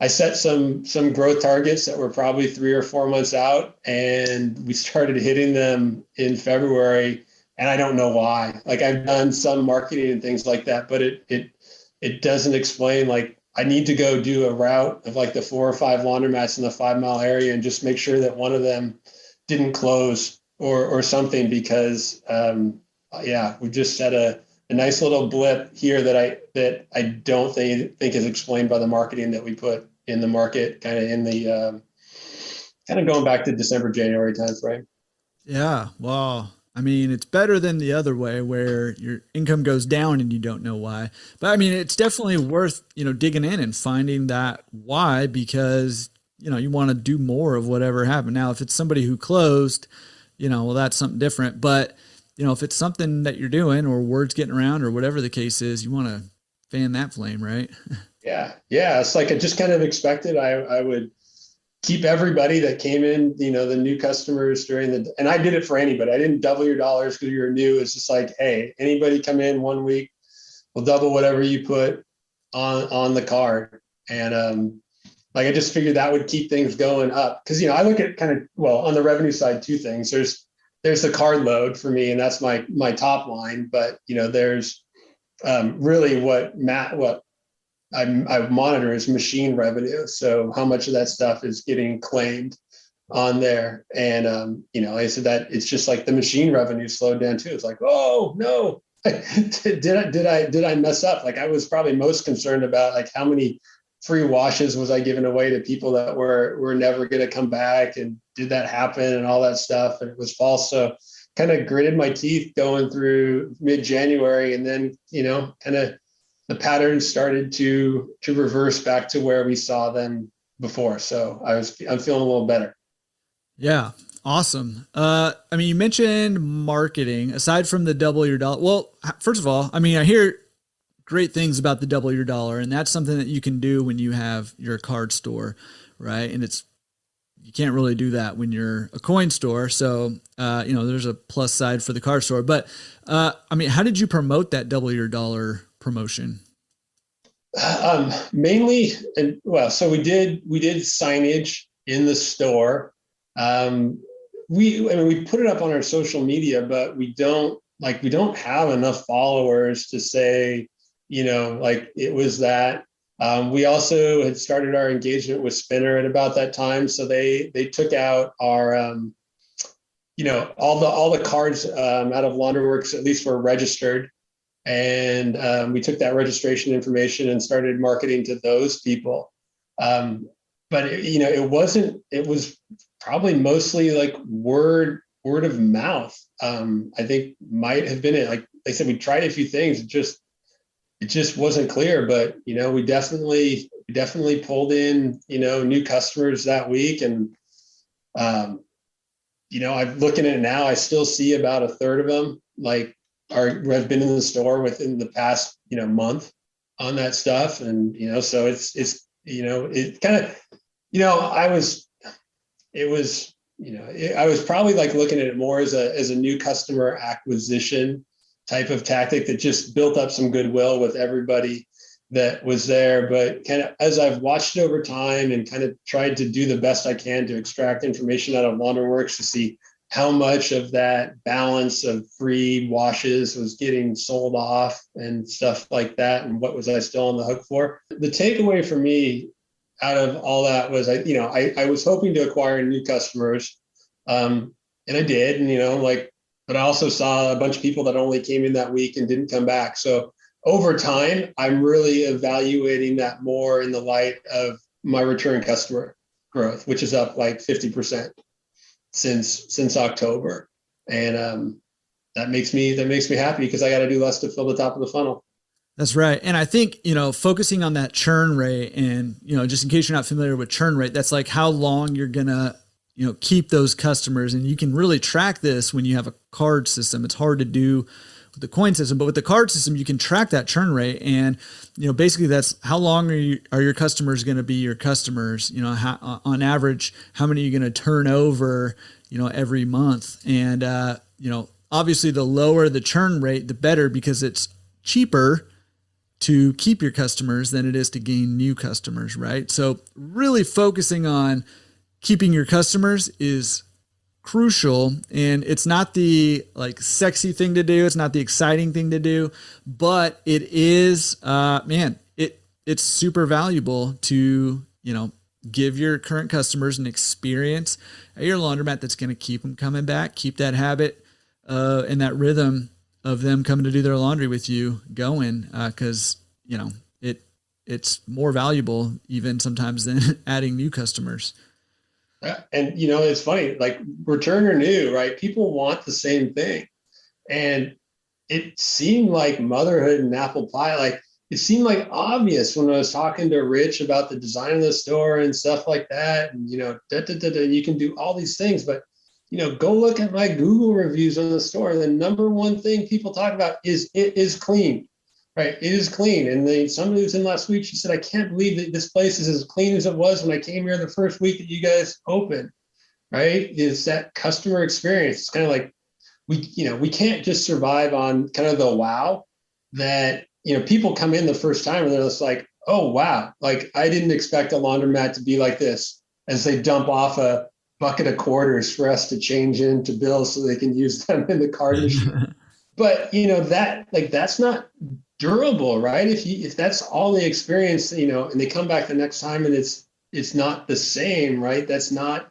set some growth targets that were probably 3 or 4 months out, and we started hitting them in February. And I don't know why. Like I've done some marketing and things like that, but it doesn't explain. Like I need to go do a route of like the 4 or 5 laundromats in the 5 mile area and just make sure that one of them didn't close or something because yeah, we just set a nice little blip here that I don't think is explained by the marketing that we put in the market, kind of in the kind of going back to December, January timeframe. Yeah. Well, I mean, it's better than the other way where your income goes down and you don't know why. But I mean, it's definitely worth, digging in and finding that why because, you want to do more of whatever happened. Now, if it's somebody who closed, well, that's something different. But, if it's something that you're doing or words getting around or whatever the case is, you want to fan that flame, right? Yeah. It's like I just kind of expected I would keep everybody that came in, the new customers and I did it for anybody. I didn't double your dollars because you're new. It's just like, hey, anybody come in 1 week, we'll double whatever you put on the card. And like I just figured that would keep things going up because I look at kind of on the revenue side, two things. There's the card load for me, and that's my top line. But there's really what I monitor is machine revenue. So how much of that stuff is getting claimed on there. And, I said that it's just like the machine revenue slowed down too. It's like, oh no, did I mess up? Like I was probably most concerned about like how many free washes was I giving away to people that were never going to come back, and did that happen and all that stuff. And it was false. So kind of gritted my teeth going through mid-January, and then, kind of the pattern started to reverse back to where we saw them before. So I'm feeling a little better. Yeah. Awesome. You mentioned marketing aside from the double your dollar. Well, first of all, I hear great things about the double your dollar, and that's something that you can do when you have your card store, right? And you can't really do that when you're a coin store. So, there's a plus side for the card store, but, how did you promote that double your dollar promotion? Mainly, so we did signage in the store. We put it up on our social media, but we don't have enough followers to say, it was that. We also had started our engagement with Spinner at about that time. So they took out our, all the cards out of Laundroworks, at least were registered. And we took that registration information and started marketing to those people. But it was probably mostly like word of mouth. I think might have been it. Like they said, we tried a few things. It just wasn't clear, but we definitely pulled in, new customers that week. And, I'm looking at it now, I still see about a third of them have been in the store within the past, month on that stuff. And, so it's it kind of, I was probably like looking at it more as a new customer acquisition type of tactic that just built up some goodwill with everybody that was there. But kind of as I've watched it over time and kind of tried to do the best I can to extract information out of Laundroworks to see how much of that balance of free washes was getting sold off and stuff like that, and what was I still on the hook for. The takeaway for me out of all that was, I was hoping to acquire new customers, and I did, and but I also saw a bunch of people that only came in that week and didn't come back. So over time, I'm really evaluating that more in the light of my return customer growth, which is up like 50% since October. And that makes me happy because I got to do less to fill the top of the funnel. That's right. And I think, focusing on that churn rate and, just in case you're not familiar with churn rate, that's like how long you're going to, keep those customers. And you can really track this when you have a card system. It's hard to do with the coin system, but with the card system, you can track that churn rate. And, basically that's how long are your customers going to be your customers? On average, how many are you going to turn over, every month? And, obviously the lower the churn rate, the better, because it's cheaper to keep your customers than it is to gain new customers, right? So really focusing on keeping your customers is crucial, and it's not the sexy thing to do. It's not the exciting thing to do, but it is, it's super valuable to, give your current customers an experience at your laundromat that's going to keep them coming back, keep that habit, and that rhythm of them coming to do their laundry with you going, because, it's more valuable even sometimes than adding new customers. And, it's funny, like return or new, right? People want the same thing. And it seemed like motherhood and apple pie. Like it seemed like obvious when I was talking to Rich about the design of the store and stuff like that. And, you can do all these things, but, go look at my Google reviews on the store. The number one thing people talk about is it is clean. Right. It is clean. And somebody who was in last week, she said, I can't believe that this place is as clean as it was when I came here the first week that you guys opened. Right. It's that customer experience. It's kind of like we can't just survive on kind of the wow that, people come in the first time and they're just like, oh, wow. Like I didn't expect a laundromat to be like this, as they dump off a bucket of quarters for us to change into bills so they can use them in the card machine. But, that's not durable, right? If that's all they experience, and they come back the next time and it's not the same, right? That's not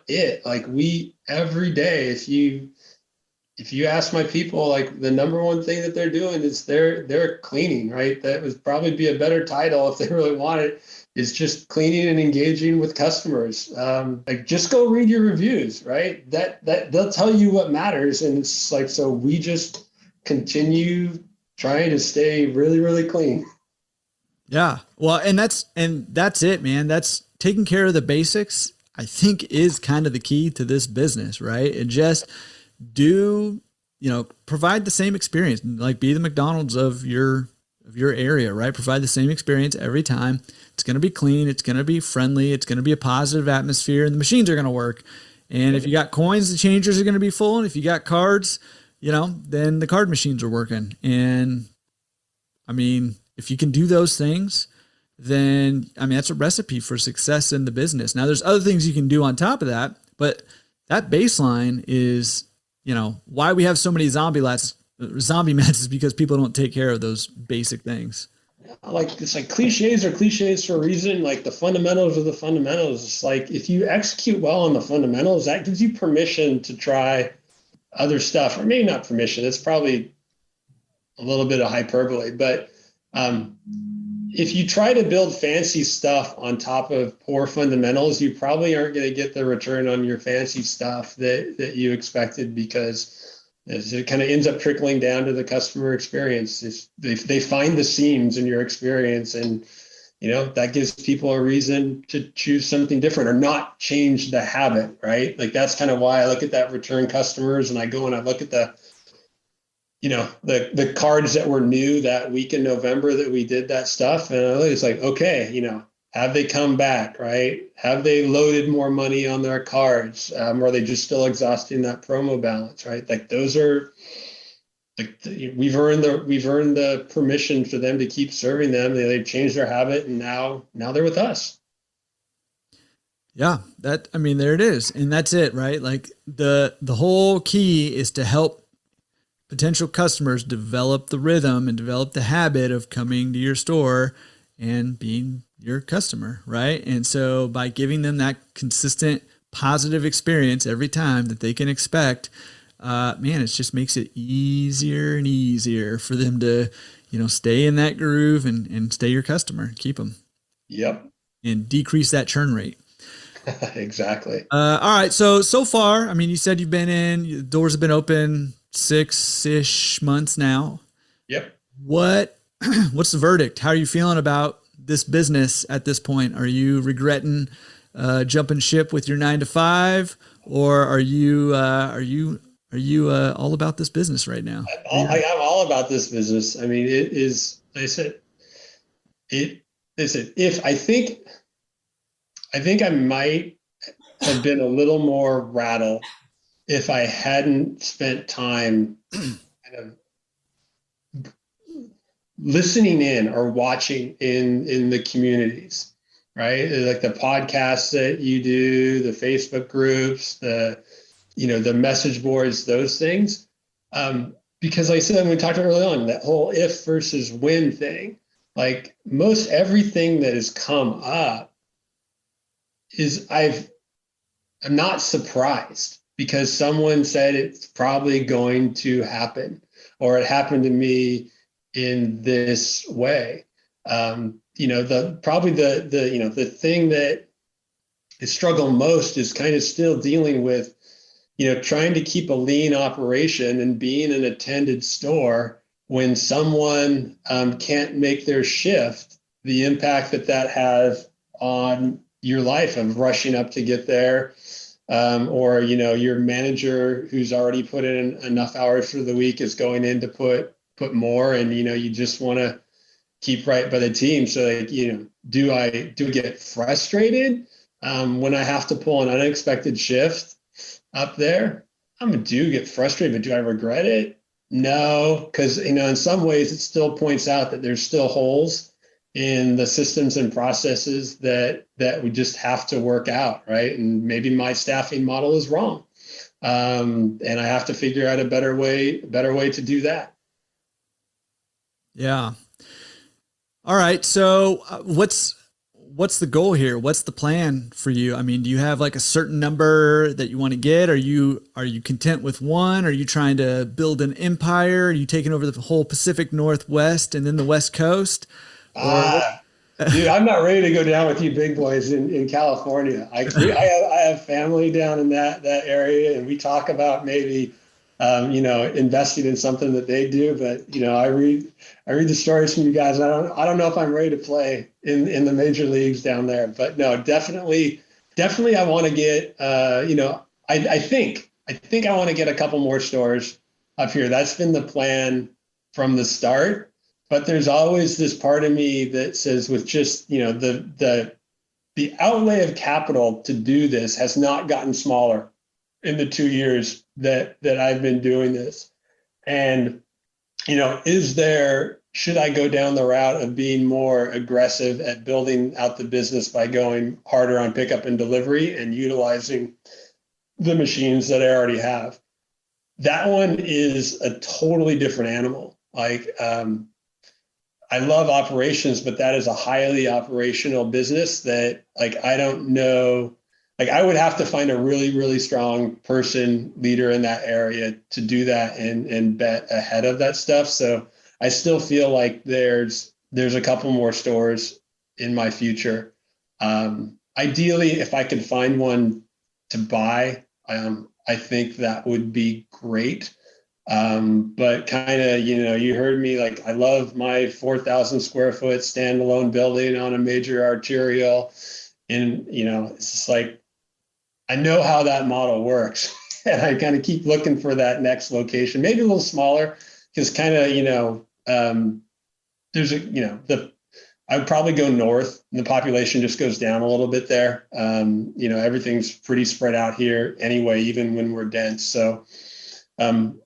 it. Like we every day, if you ask my people, like the number one thing that they're doing is they're cleaning, right? That would probably be a better title if they really want it. Is just cleaning and engaging with customers. Like just go read your reviews, right? That they'll tell you what matters, and it's like so we just continue trying to stay really really clean. Yeah. Well, and that's it, man. That's taking care of the basics, I think is kind of the key to this business, right? And just do, provide the same experience, like be the McDonald's of your area, right? Provide the same experience every time. It's going to be clean, it's going to be friendly, it's going to be a positive atmosphere, and the machines are going to work. And if you got coins, the changers are going to be full, and if you got cards, then the card machines are working. And I mean, if you can do those things, then I mean that's a recipe for success in the business. Now there's other things you can do on top of that, but that baseline is, why we have so many zombie mats is because people don't take care of those basic things. Like it's like cliches are cliches for a reason. Like the fundamentals are the fundamentals. It's like if you execute well on the fundamentals, that gives you permission to try other stuff, or maybe not permission. It's probably a little bit of hyperbole, but um, if you try to build fancy stuff on top of poor fundamentals, you probably aren't going to get the return on your fancy stuff that you expected, because it kind of ends up trickling down to the customer experience. If they find the seams in your experience, and that gives people a reason to choose something different or not change the habit, right? Like that's kind of why I look at that return customers, and I go and I look at the cards that were new that week in November that we did that stuff. And it's like, okay, have they come back, right? Have they loaded more money on their cards? Or are they just still exhausting that promo balance, right? Like those are like we've earned the permission for them to keep serving them. They've changed their habit, and now they're with us. Yeah, I mean, there it is. And that's it, right? Like the whole key is to help potential customers develop the rhythm and develop the habit of coming to your store and being your customer, right? And so by giving them that consistent positive experience every time that they can expect, man, it just makes it easier and easier for them to, stay in that groove and stay your customer, keep them. Yep. And decrease that churn rate. Exactly. All right. So far, I mean, you said you've been in, the doors have been open 6-ish months now. Yep. What's the verdict? How are you feeling about this business at this point? Are you regretting jumping ship with your 9 to 5, or are you all about this business right now? I'm all about this business. I mean, it is. They said it. They said if I think I might have been a little more rattled if I hadn't spent time kind of listening in or watching in the communities, right? Like the podcasts that you do, the Facebook groups, the message boards, those things. Because like I said, when we talked early on, that whole if versus when thing, like most everything that has come up is I'm not surprised, because someone said it's probably going to happen, or it happened to me in this way. The thing that is struggle most is kind of still dealing with, trying to keep a lean operation and being an attended store when someone can't make their shift, the impact that has on your life of rushing up to get there. Or your manager who's already put in enough hours for the week is going in to put more, and you just want to keep right by the team. So like, do I get frustrated when I have to pull an unexpected shift up there? do get frustrated, but do I regret it? No, because in some ways it still points out that there's still holes in the systems and processes that we just have to work out, right? And maybe my staffing model is wrong, and I have to figure out a better way to do that. Yeah. All right. So what's the goal here? What's the plan for you? I mean, do you have like a certain number that you want to get? Are you content with one? Are you trying to build an empire? Are you taking over the whole Pacific Northwest and then the West Coast? Or what? Ah, dude, I'm not ready to go down with you big boys in California. I have family down in that area, and we talk about maybe investing in something that they do. But I read the stories from you guys. I don't know if I'm ready to play in the major leagues down there. But no, definitely I want to get I think I want to get a couple more stores up here. That's been the plan from the start. But there's always this part of me that says, with just the outlay of capital to do this has not gotten smaller in the 2 years that I've been doing this. And should I go down the route of being more aggressive at building out the business by going harder on pickup and delivery and utilizing the machines that I already have? That one is a totally different animal. I love operations, but that is a highly operational business that, like, I don't know. Like, I would have to find a really, really strong person, leader in that area to do that and bet ahead of that stuff. So I still feel like there's a couple more stores in my future. Ideally, if I could find one to buy, I think that would be great. But kind of, you heard me, like, I love my 4,000 square foot standalone building on a major arterial. And, it's just like, I know how that model works. And I kind of keep looking for that next location, maybe a little smaller, because kind of, I would probably go north, and the population just goes down a little bit there. Everything's pretty spread out here anyway, even when we're dense. So,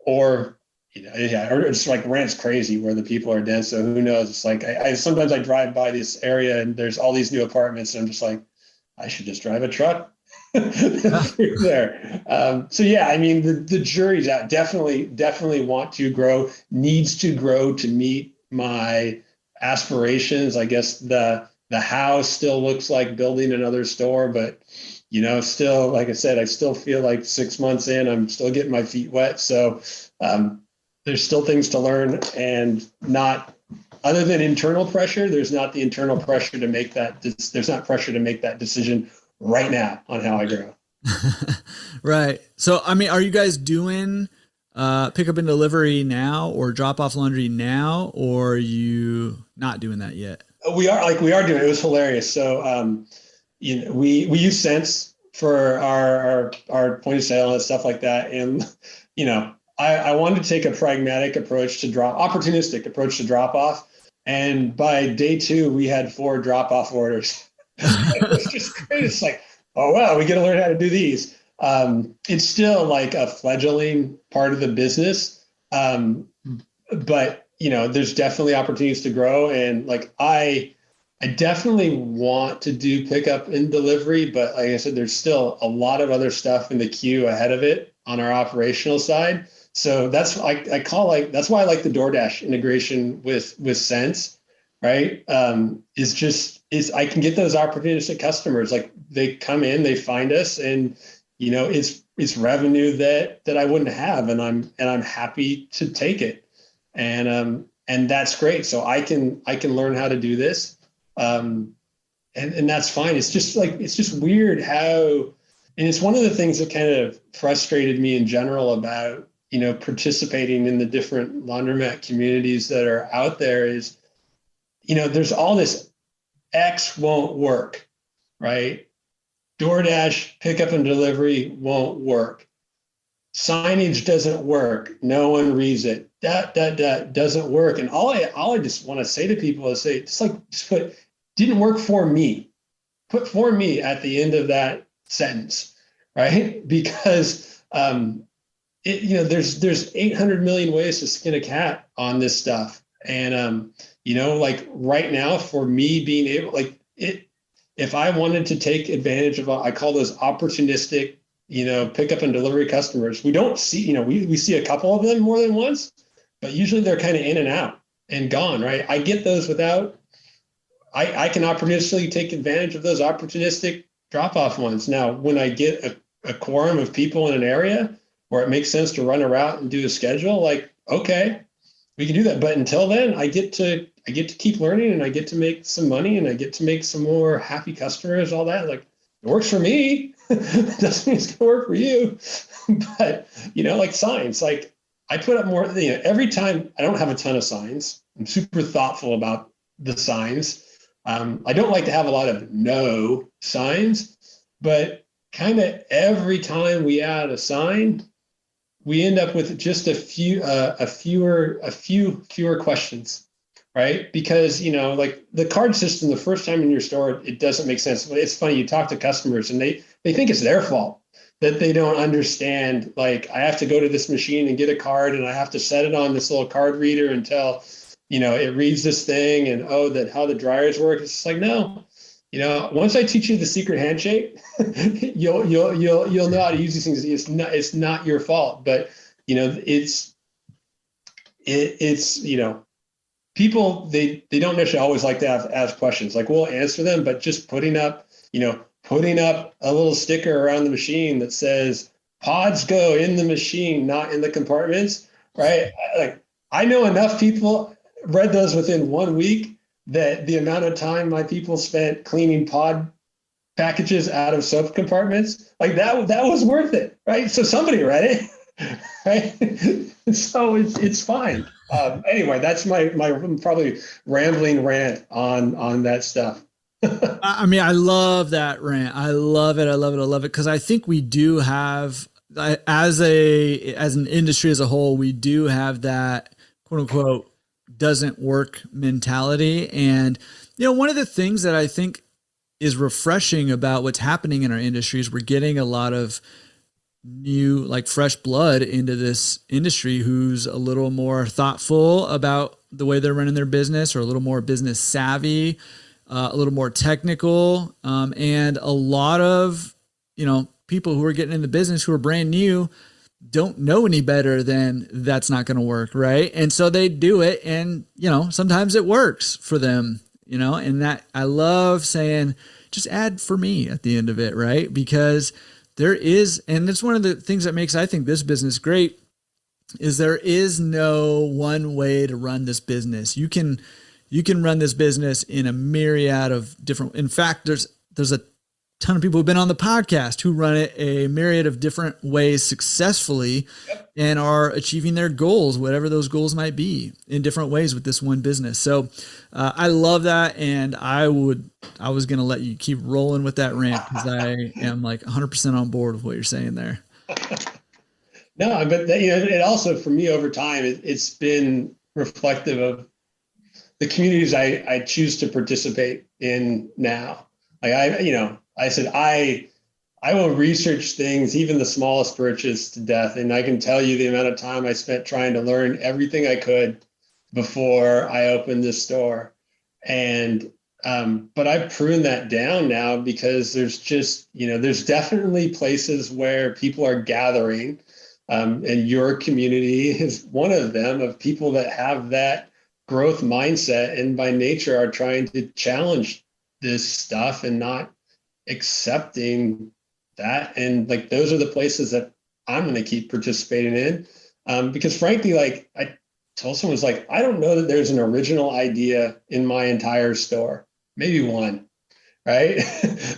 or it's like rent's crazy where the people are dense. So who knows? It's like, I sometimes I drive by this area and there's all these new apartments, and I'm just like, I should just drive a truck through there. So yeah, I mean, the jury's out. Definitely want to grow, needs to grow to meet my aspirations. I guess the house still looks like building another store, but still, like I said, I still feel like 6 months in, I'm still getting my feet wet. So there's still things to learn, and not, other than internal pressure, there's not the internal pressure to make that. There's not pressure to make that decision right now on how I grow. Right. So, I mean, are you guys doing pickup and delivery now, or drop off laundry now, or are you not doing that yet? We are doing it. It was hilarious. So, we use Sense for our point of sale and stuff like that. And, I wanted to take a pragmatic approach opportunistic approach to drop off. And by day 2, we had 4 drop off orders. It was just great. It's like, oh, wow, we got to learn how to do these. It's still like a fledgling part of the business. But, there's definitely opportunities to grow. And like, I definitely want to do pickup and delivery, but like I said, there's still a lot of other stuff in the queue ahead of it on our operational side. So that's why I like the DoorDash integration with Sense, right? Is I can get those opportunistic customers. Like, they come in, they find us, and it's revenue that I wouldn't have, and I'm happy to take it, and that's great. So I can learn how to do this. And that's fine. It's just weird how, and it's one of the things that kind of frustrated me in general about, participating in the different laundromat communities that are out there is, there's all this X won't work, right? DoorDash pickup and delivery won't work. Signage doesn't work. No one reads it. That doesn't work. And all I just want to say to people is just put didn't work for me. Put for me at the end of that sentence, right? Because there's 800 million ways to skin a cat on this stuff. And like right now, for me being able, if I wanted to take advantage of, I call those opportunistic, pickup and delivery customers. We don't see, we see a couple of them more than once, but usually they're kind of in and out. and gone, right? I get those without, I can opportunistically take advantage of those opportunistic drop-off ones. Now, when I get a quorum of people in an area where it makes sense to run a route and do a schedule, like, okay, we can do that. But until then, I get to keep learning, and I get to make some money, and I get to make some more happy customers, all that. Like, it works for me. Doesn't mean it's gonna work for you. But like signs, like I put up more, every time. I don't have a ton of signs. I'm super thoughtful about the signs. I don't like to have a lot of no signs, but kind of every time we add a sign, we end up with just a few fewer questions, right? Because like the card system, the first time in your store, it doesn't make sense. It's funny, you talk to customers and they think it's their fault that they don't understand. Like, I have to go to this machine and get a card, and I have to set it on this little card reader until it reads this thing, and that how the dryers work. It's just like, no, once I teach you the secret handshake, you'll know how to use these things. It's not your fault, but it's people, they don't necessarily always like to ask questions. Like, we'll answer them, but just putting up a little sticker around the machine that says pods go in the machine, not in the compartments, right? I know enough people read those within 1 week that the amount of time my people spent cleaning pod packages out of soap compartments, like that was worth it, right? So somebody read it, right? So it's fine. Anyway, that's my probably rambling rant on that stuff. I mean, I love that rant. I love it. I love it. I love it. Cause I think we do have, as an industry as a whole, we do have that quote unquote doesn't work mentality. And, one of the things that I think is refreshing about what's happening in our industry is we're getting a lot of new, like fresh blood into this industry who's a little more thoughtful about the way they're running their business, or a little more business savvy, a little more technical. And a lot of, people who are getting in the business who are brand new don't know any better than that's not going to work. Right. And so they do it, and, sometimes it works for them, and that I love saying, just add for me at the end of it. Right. Because there is, and it's one of the things that makes, I think, this business great, is there is no one way to run this business. You can run this business in a myriad of different, in fact, there's a ton of people who've been on the podcast who run it a myriad of different ways successfessly and are achieving their goals, whatever those goals might be, in different ways with this one business. So I love that. And I was going to let you keep rolling with that rant, because I am like 100% on board with what you're saying there. No, but it also, for me, over time, it's been reflective of the communities I choose to participate in now. Like I said, I will research things, even the smallest purchase, to death. And I can tell you the amount of time I spent trying to learn everything I could before I opened this store. And, but I've pruned that down now, because there's just, there's definitely places where people are gathering. And your community is one of them, of people that have that growth mindset, and by nature are trying to challenge this stuff and not accepting that. And like, those are the places that I'm going to keep participating in, because frankly, like I told someone, was like, I don't know that there's an original idea in my entire store, maybe one, right?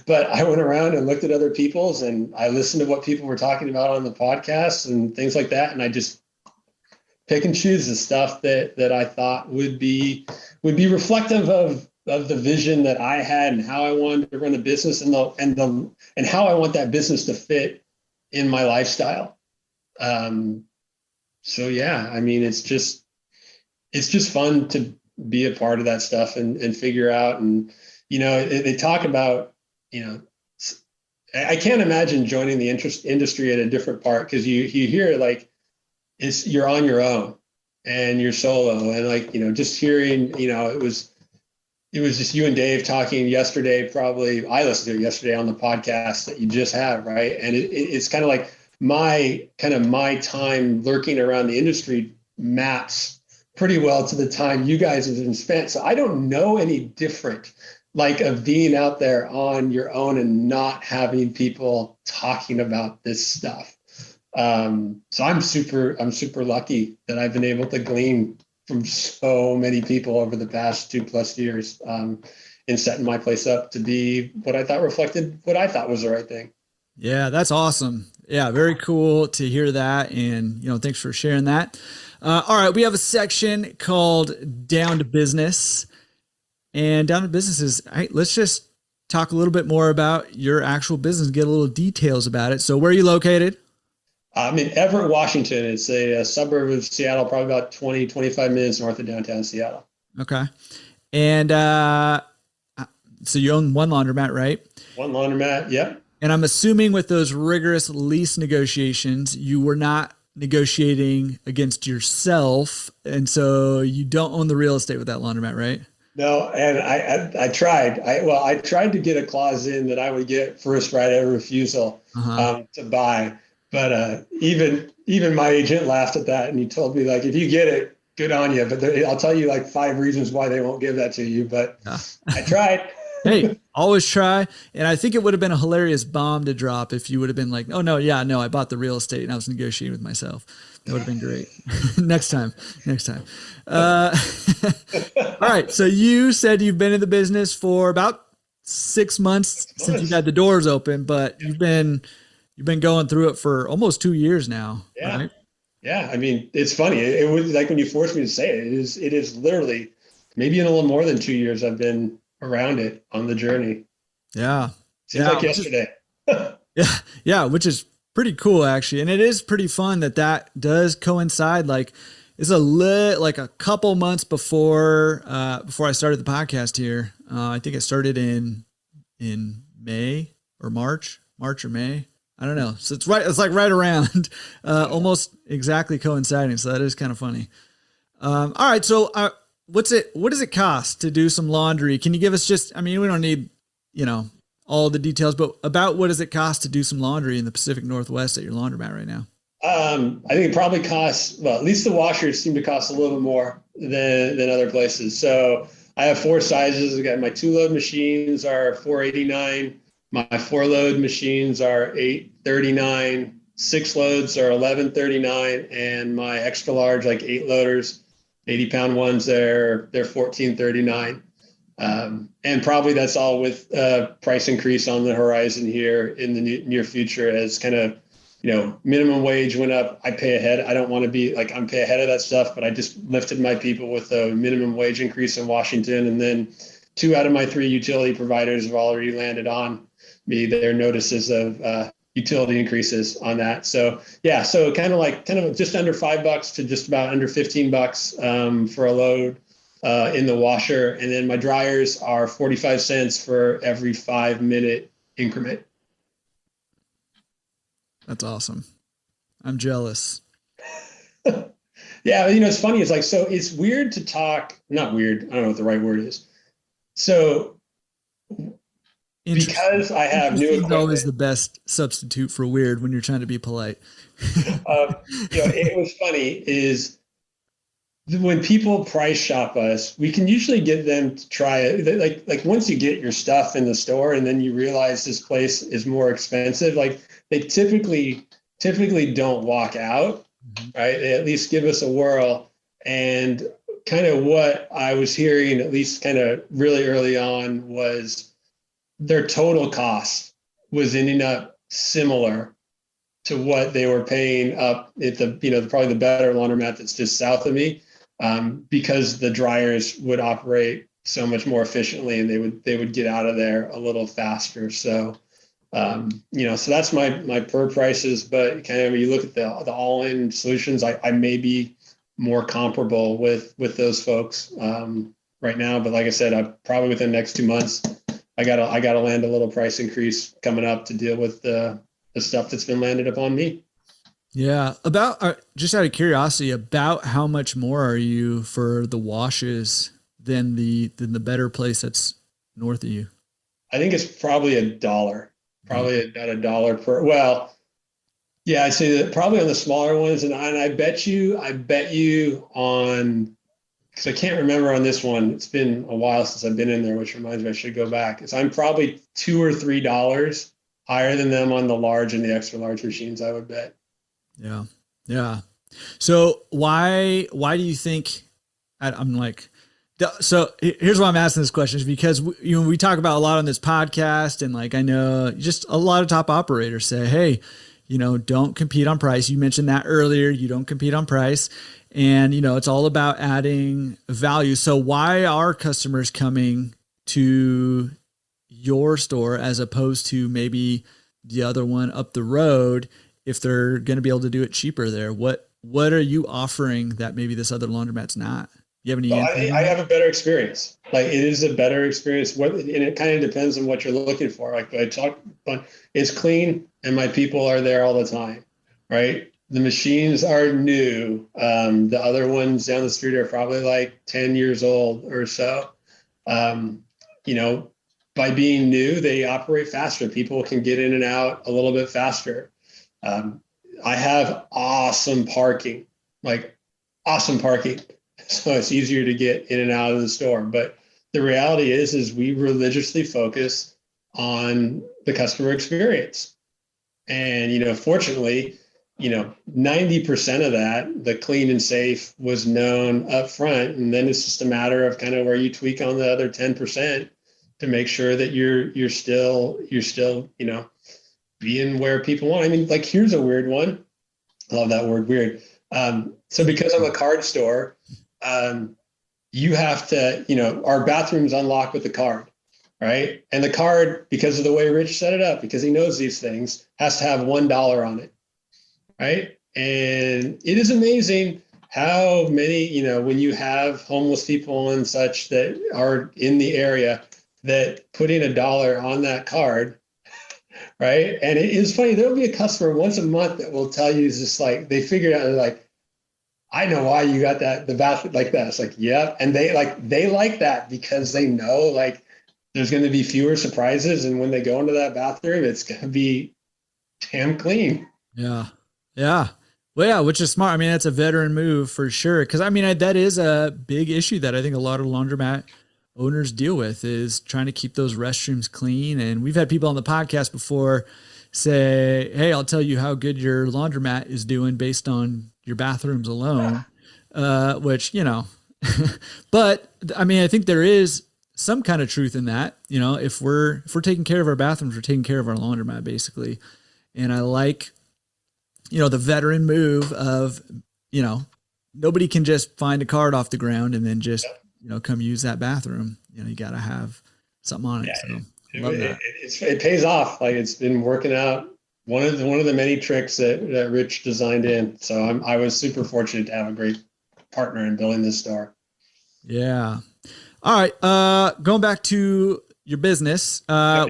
But I went around and looked at other people's, and I listened to what people were talking about on the podcast and things like that, and I just pick and choose the stuff that I thought would be reflective of the vision that I had, and how I wanted to run a business, and how I want that business to fit in my lifestyle. So yeah, I mean, it's just fun to be a part of that stuff and figure out. And they talk about, I can't imagine joining the industry at a different part, because you hear like you're on your own and you're solo, and like just hearing it was just you and Dave talking yesterday. Probably I listened to it yesterday on the podcast that you just had, right? And it's kind of like my time lurking around the industry maps pretty well to the time you guys have been spent. So I don't know any different, like of being out there on your own and not having people talking about this stuff. So I'm super lucky that I've been able to glean from so many people over the past 2+ years, in setting my place up to be what I thought reflected what I thought was the right thing. Yeah, that's awesome. Yeah, very cool to hear that. And, thanks for sharing that. All right, we have a section called Down to Business. And Down to Business is, all right, let's just talk a little bit more about your actual business, get a little details about it. So where are you located? I'm in Everett, Washington. It's a suburb of Seattle, probably about 25 minutes north of downtown Seattle. Okay. And so you own one laundromat, right? One laundromat. Yep. And I'm assuming with those rigorous lease negotiations, you were not negotiating against yourself. And so you don't own the real estate with that laundromat, right? No, and I tried. I tried to get a clause in that I would get first right of refusal to buy, but even my agent laughed at that, and he told me, like, if you get it, good on you. But I'll tell you like 5 reasons why they won't give that to you. But I tried. Hey, always try. And I think it would have been a hilarious bomb to drop if you would have been like, oh, no, yeah, no, I bought the real estate and I was negotiating with myself. That would have been great. Next time. All right. So you said you've been in the business for about 6 months since you've had the doors open, but you've been going through it for almost 2 years now. Yeah. Right? Yeah. I mean, it's funny. It was like when you forced me to say it, it is literally maybe in a little more than 2 years I've been around it on the journey. Yeah. Seems like yesterday. Yeah. Which is pretty cool, actually. And it is pretty fun that does coincide. Like, it's like a couple months before I started the podcast here. I think it started in May or March or May. I don't know. So it's like right around, almost exactly coinciding. So that is kind of funny. All right. So, what does it cost to do some laundry? Can you give us we don't need, all the details, but about what does it cost to do some laundry in the Pacific Northwest at your laundromat right now? I think it probably costs, well, at least the washers seem to cost a little bit more than other places. So I have 4 sizes. I've got my 2-load machines are $4.89. My 4-load machines are $8.39. 6 loads are $11.39. And my extra large, like 8 loaders, 80-pound ones, they're $14.39. And probably that's all with price increase on the horizon here in the near future as kind of, minimum wage went up. I pay ahead. I don't want to be like I'm pay ahead of that stuff, but I just lifted my people with a minimum wage increase in Washington. And then 2 out of my 3 utility providers have already landed on me their notices of utility increases on that. So yeah, so kind of just under $5 to just about under $15 for a load in the washer. And then my dryers are 45 cents for every 5-minute increment. That's awesome. I'm jealous. Yeah. It's funny. It's like, so it's weird to talk, not weird. I don't know what the right word is. So because I have new equipment, always the best substitute for weird when you're trying to be polite. It was funny is when people price shop us, we can usually get them to try it. Like once you get your stuff in the store and then you realize this place is more expensive, like they typically don't walk out, right? They at least give us a whirl. And kind of what I was hearing, at least kind of really early on, was their total cost was ending up similar to what they were paying up at the, probably the better laundromat that's just south of me. Because the dryers would operate so much more efficiently and they would get out of there a little faster. So, so that's my per prices, but kind of when you look at the all-in solutions, I may be more comparable with those folks right now. But like I said, I probably within the next 2 months, I gotta land a little price increase coming up to deal with the stuff that's been landed upon me. Yeah. About just out of curiosity, about how much more are you for the washes than the better place that's north of you? I think it's probably $1, probably about $1 per. Well, yeah, I'd say that probably on the smaller ones, and I bet you on because I can't remember on this one. It's been a while since I've been in there, which reminds me I should go back. Is I'm probably $2 or $3 higher than them on the large and the extra large machines, I would bet. Yeah. Yeah. So why do you think I'm like, so here's why I'm asking this question is because we talk about a lot on this podcast, and like I know just a lot of top operators say, hey, don't compete on price. You mentioned that earlier. You don't compete on price, and it's all about adding value. So why are customers coming to your store as opposed to maybe the other one up the road if they're going to be able to do it cheaper there? What are you offering that maybe this other laundromat's not? You have any Well, answers on I that? have a better experience. Like it is a better experience. And it kind of depends on what you're looking for. Like I talked about, it's clean and my people are there all the time, right? The machines are new. The other ones down the street are probably like 10 years old or so. Um, you know, by being new, they operate faster. People can get in and out a little bit faster. Um, I have like awesome parking. So it's easier to get in and out of the store. But the reality is we religiously focus on the customer experience. And, fortunately, 90% of that, the clean and safe was known up front. And then it's just a matter of kind of where you tweak on the other 10% to make sure that you're still, being where people want. I mean, like, here's a weird one. I love that word, weird. So because I'm a card store, you have to, our bathroom's unlocked with a card, right? And the card, because of the way Rich set it up, because he knows these things, has to have $1 on it, right? And it is amazing how many, when you have homeless people and such that are in the area, that putting $1 on that card, right? And it is funny, there'll be a customer once a month that will tell you, just like, they figured out, like, I know why you got the bathroom like that. It's like, yeah. And they like that because they know like there's going to be fewer surprises. And when they go into that bathroom, it's going to be damn clean. Yeah. Yeah. Well, yeah, which is smart. I mean, that's a veteran move for sure. Cause I mean, that is a big issue that I think a lot of laundromat owners deal with is trying to keep those restrooms clean. And we've had people on the podcast before say, hey, I'll tell you how good your laundromat is doing based on your bathrooms alone, which, but I mean, I think there is some kind of truth in that, if we're taking care of our bathrooms, we're taking care of our laundromat basically. And I like, the veteran move of, nobody can just find a card off the ground and then just, come use that bathroom. You got to have something on it. Yeah, So love that. It pays off. Like it's been working out. One of the many tricks that Rich designed in. So I was super fortunate to have a great partner in building this store. Yeah. All right. Going back to your business. Can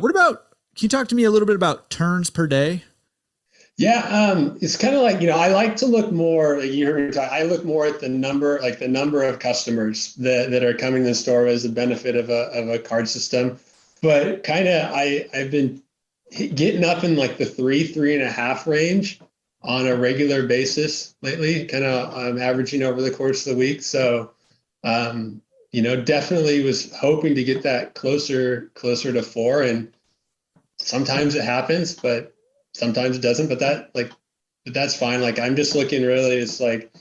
you talk to me a little bit about turns per day? Yeah. It's kind of like, I like to look more, like you heard me talk, I look more at the number of customers that are coming to the store as a benefit of a card system. But kind of, I've been getting up in like the 3.5 range on a regular basis lately, kind of averaging over the course of the week. So, definitely was hoping to get that closer to 4. And sometimes it happens, but sometimes it doesn't. But that's fine. Like I'm just looking really, it's like,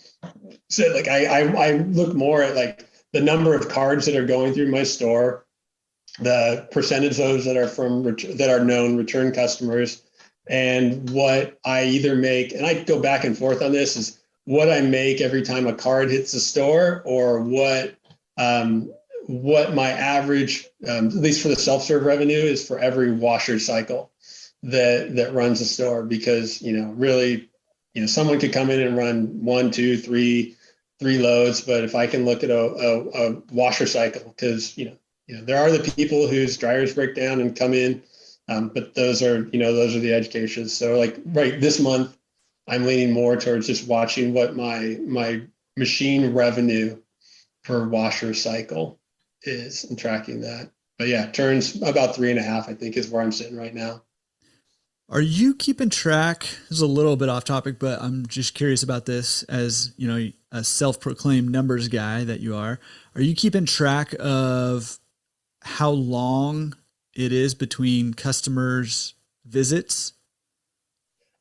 so like I look more at like the number of cards that are going through my store, the percentage of those that are known return customers, and what I either make, and I go back and forth on this, is what I make every time a card hits the store, or what my average, at least for the self-serve revenue, is for every washer cycle that runs the store. Because really, someone could come in and run 1, 2, 3 loads, but if I can look at a washer cycle, because there are the people whose dryers break down and come in, but those are the edge cases. So like right this month, I'm leaning more towards just watching what my machine revenue per washer cycle is and tracking that. But yeah, turns about 3.5, I think, is where I'm sitting right now. Are you keeping track? This is a little bit off topic, but I'm just curious about this as, you know, a self-proclaimed numbers guy that you are. Are you keeping track of how long it is between customers' visits?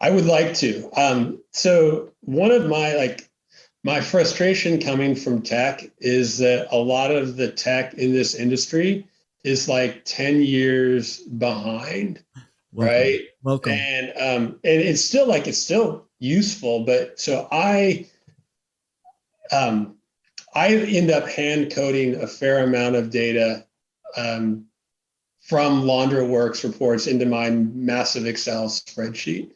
I would like to. So one of my frustration coming from tech is that a lot of the tech in this industry is like 10 years behind, Welcome. right? Welcome. And it's still useful, but so um, I end up hand coding a fair amount of data um, from Laundroworks reports into my massive Excel spreadsheet.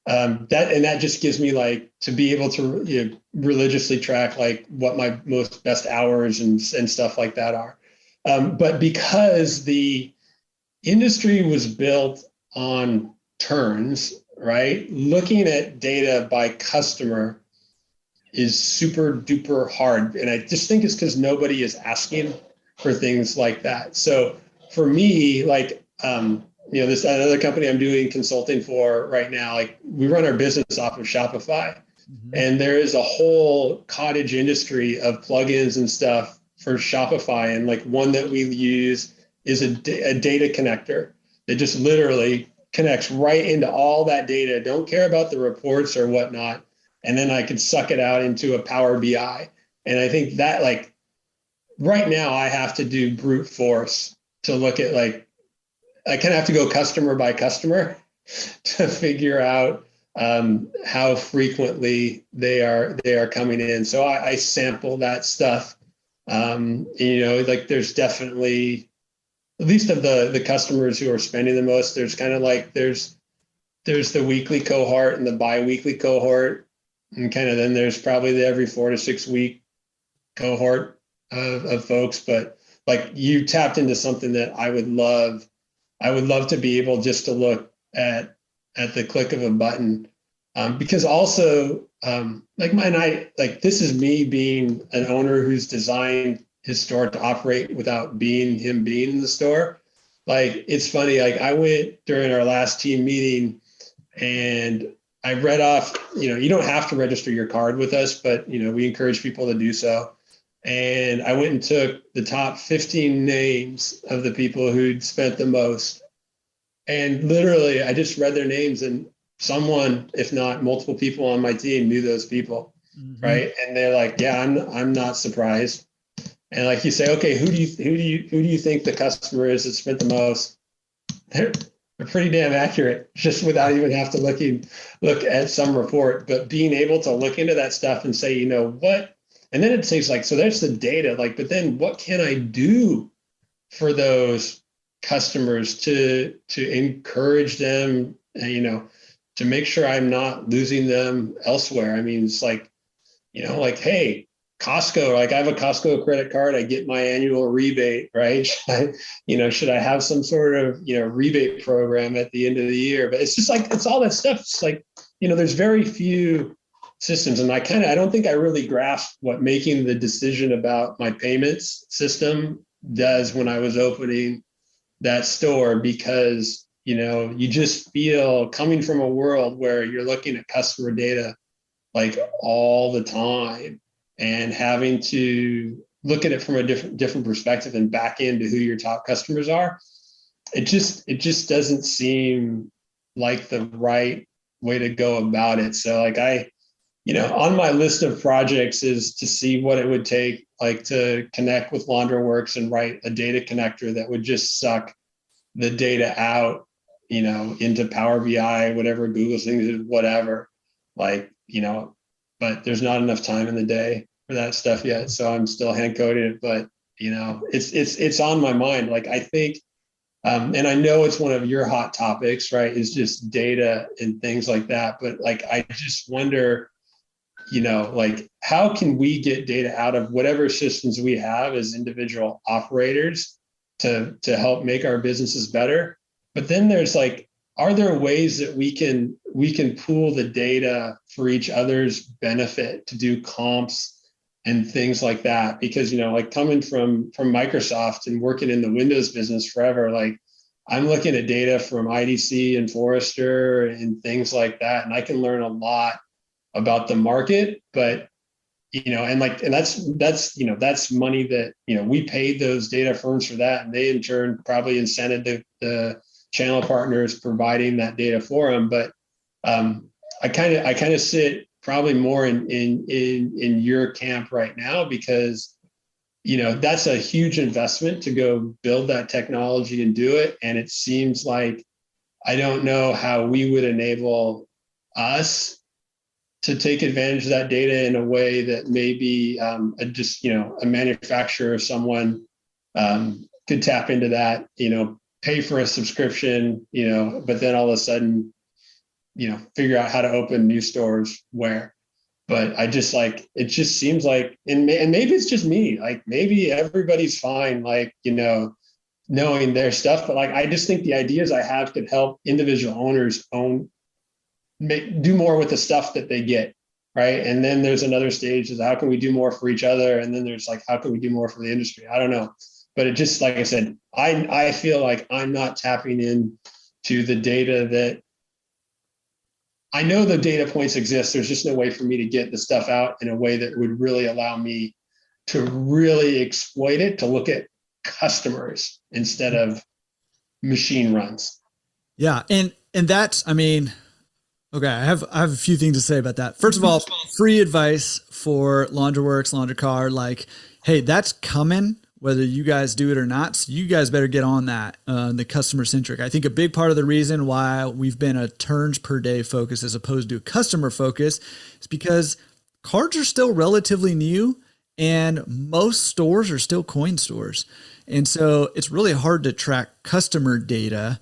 That just gives me like to be able to religiously track like what my most best hours and stuff like that are. But because the industry was built on turns, right? Looking at data by customer is super duper hard. And I just think it's because nobody is asking for things like that. So for me, this another company I'm doing consulting for right now, like we run our business off of Shopify. Mm-hmm. And there is a whole cottage industry of plugins and stuff for Shopify. And like one that we use is a data connector that just literally connects right into all that data. Don't care about the reports or whatnot. And then I could suck it out into a Power BI. And I think that like right now I have to do brute force to look at like, I kind of have to go customer by customer to figure out how frequently they are coming in. So I sample that stuff. Like there's definitely, at least of the customers who are spending the most, there's kind of like there's the weekly cohort and the bi-weekly cohort, and kind of then there's probably the every 4 to 6 week cohort of folks. But like you tapped into something that I would love to be able just to look at the click of a button, because also this is me being an owner who's designed his store to operate without being in the store. Like it's funny, like I went during our last team meeting and I read off, you don't have to register your card with us, but we encourage people to do so. And I went and took the top 15 names of the people who'd spent the most. And literally, I just read their names, and someone, if not multiple people on my team, knew those people, Mm-hmm. right? And they're like, "Yeah, I'm not surprised." And like you say, okay, who do you think the customer is that spent the most? They're pretty damn accurate, just without even have to look at some report. But being able to look into that stuff and say, what, and then it says like, so there's the data, like, but then what can I do for those customers to encourage them, to make sure I'm not losing them elsewhere? I mean, it's like, like, hey, Costco, like I have a Costco credit card, I get my annual rebate, right? Should I have some sort of, rebate program at the end of the year? But it's just like, it's all that stuff. It's like, there's very few systems. And I don't think I really grasped what making the decision about my payments system does when I was opening that store, because, you just feel coming from a world where you're looking at customer data like all the time and having to look at it from a different perspective and back into who your top customers are. It just doesn't seem like the right way to go about it. So like on my list of projects is to see what it would take, like to connect with Laundroworks and write a data connector that would just suck the data out, into Power BI, whatever Google's thing is, whatever, like, but there's not enough time in the day for that stuff yet. So I'm still hand coding it, but it's on my mind. Like I think, and I know it's one of your hot topics, right? Is just data and things like that. But like, I just wonder, like how can we get data out of whatever systems we have as individual operators to help make our businesses better? But then there's like, are there ways that we can pool the data for each other's benefit to do comps and things like that? Because like coming from Microsoft and working in the Windows business forever, like I'm looking at data from IDC and Forrester and things like that, and I can learn a lot about the market. But and that's money that we paid those data firms for that, and they in turn probably incented the channel partners providing that data for them. But I kind of sit probably more in your camp right now, because that's a huge investment to go build that technology and do it. And it seems like I don't know how we would enable us to take advantage of that data in a way that maybe a manufacturer or someone could tap into that, pay for a subscription, but then all of a sudden, figure out how to open new stores where. But it just seems like, and maybe it's just me, like maybe everybody's fine, knowing their stuff. But I just think the ideas I have could help individual owners do more with the stuff that they get. Right. And then there's another stage is how can we do more for each other? And then there's how can we do more for the industry? I don't know. But it just, like I said, I feel like I'm not tapping into the data that I know the data points exist. There's just no way for me to get the stuff out in a way that would really allow me to really exploit it, to look at customers instead of machine runs. Yeah. And that's, okay, I have a few things to say about that. First of all, free advice for LaundryWorks, LaundryCar, hey, that's coming, whether you guys do it or not. So you guys better get on that, the customer centric. I think a big part of the reason why we've been a turns per day focus as opposed to a customer focus is because cards are still relatively new and most stores are still coin stores. And so it's really hard to track customer data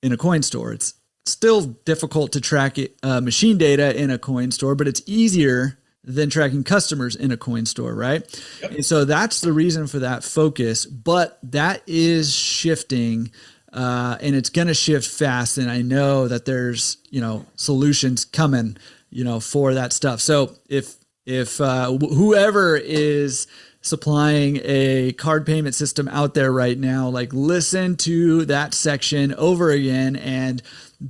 in a coin store. It's still difficult to track machine data in a coin store, but it's easier than tracking customers in a coin store, right? Yep. And so that's the reason for that focus, but that is shifting, and it's going to shift fast. And I know that there's, solutions coming, for that stuff. So if whoever is supplying a card payment system out there right now, listen to that section over again and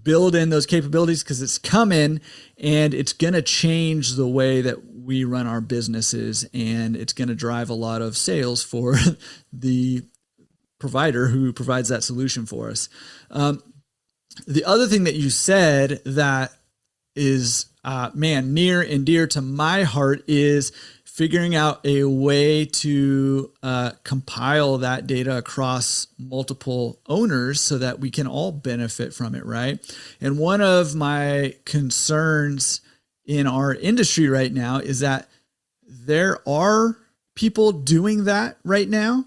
build in those capabilities, because it's coming and it's going to change the way that we run our businesses, and it's going to drive a lot of sales for the provider who provides that solution for us. The other thing that you said that is, near and dear to my heart is figuring out a way to compile that data across multiple owners so that we can all benefit from it, right? And one of my concerns in our industry right now is that there are people doing that right now.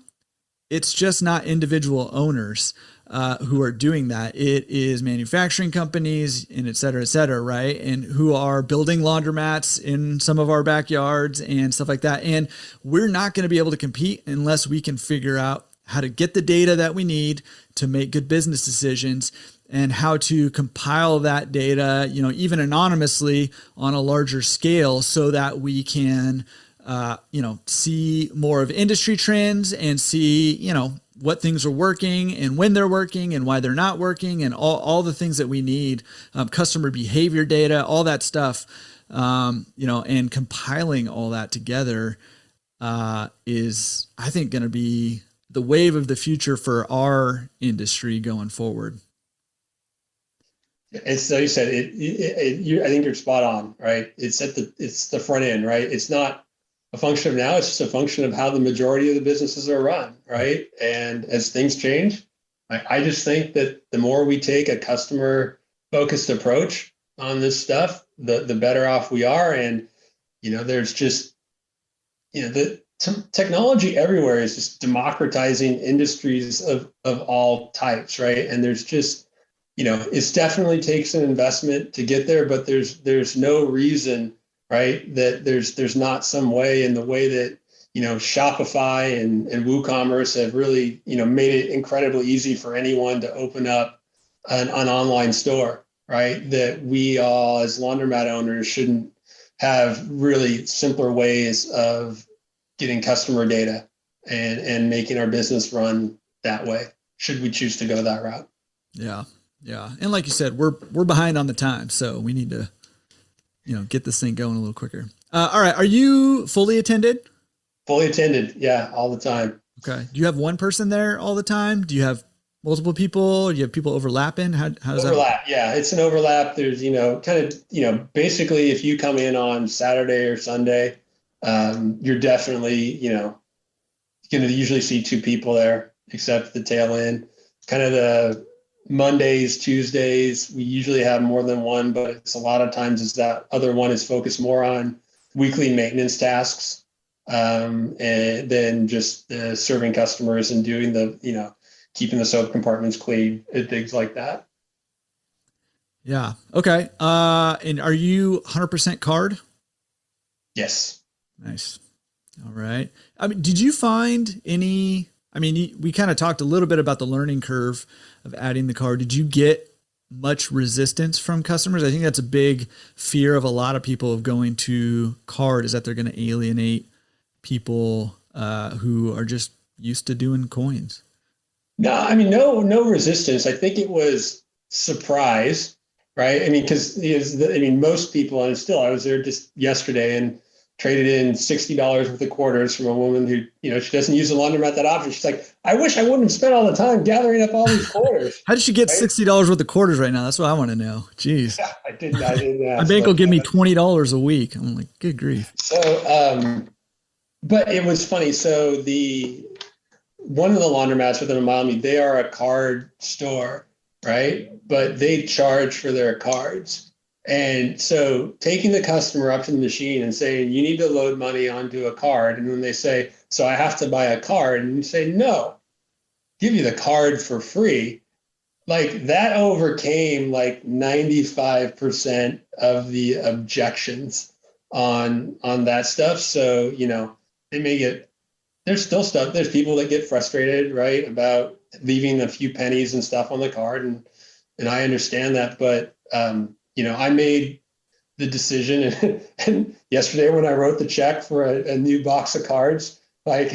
It's just not individual owners who are doing that. It is manufacturing companies and et cetera, right? And who are building laundromats in some of our backyards and stuff like that. And we're not going to be able to compete unless we can figure out how to get the data that we need to make good business decisions, and how to compile that data, even anonymously on a larger scale, so that we can, see more of industry trends and see, what things are working and when they're working and why they're not working, and all the things that we need, customer behavior data, all that stuff, and compiling all that together is, I think, going to be the wave of the future for our industry going forward. It's like you said, I think you're spot on, right? It's the front end, right? It's not a function of now, it's just a function of how the majority of the businesses are run, right? And as things change, I just think that the more we take a customer focused approach on this stuff, the better off we are. And, there's just, the technology everywhere is just democratizing industries of all types, right? And there's just, it definitely takes an investment to get there, but there's no reason, right, that there's not some way, in the way that, Shopify and WooCommerce have really, made it incredibly easy for anyone to open up an online store, right? That we all as laundromat owners shouldn't have really simpler ways of getting customer data and making our business run that way. should we choose to go that route. Yeah. Yeah. And like you said, we're behind on the time, so we need to, get this thing going a little quicker. All right. Are you fully attended? Fully attended. Yeah. All the time. Okay. Do you have one person there all the time? Do you have multiple people? Do you have people overlapping? How does that work? Overlap. Yeah. It's an overlap. There's, kind of, basically if you come in on Saturday or Sunday, you're definitely, going to usually see two people there, except the tail end. Kind of the Mondays, Tuesdays, we usually have more than one, but it's a lot of times is that other one is focused more on weekly maintenance tasks, and then just serving customers and doing keeping the soap compartments clean and things like that. Yeah. Okay. And are you 100% card? Yes. Nice. All right. I mean, did you find any, we kind of talked a little bit about the learning curve of adding the card. Did you get much resistance from customers? I think that's a big fear of a lot of people of going to card, is that they're going to alienate people who are just used to doing coins. No, no resistance. I think it was surprise, right? Because most people, and still, I was there just yesterday and traded in $60 worth of quarters from a woman who, she doesn't use the laundromat that often. She's like, I wish I wouldn't have spent all the time gathering up all these quarters. How did she get $60 worth of quarters right now? That's what I want to know. Jeez. Yeah, I didn't ask. My bank will give me $20 a week. I'm like, good grief. So, but it was funny. So one of the laundromats within a mile of me, they are a card store, right? But they charge for their cards. And so taking the customer up to the machine and saying, you need to load money onto a card. And then they say, so I have to buy a card. And you say, no, give you the card for free. Like that overcame like 95% of the objections on that stuff. So, there's still stuff. There's people that get frustrated, right, about leaving a few pennies and stuff on the card. And I understand that. But, I made the decision and yesterday when I wrote the check for a new box of cards, like,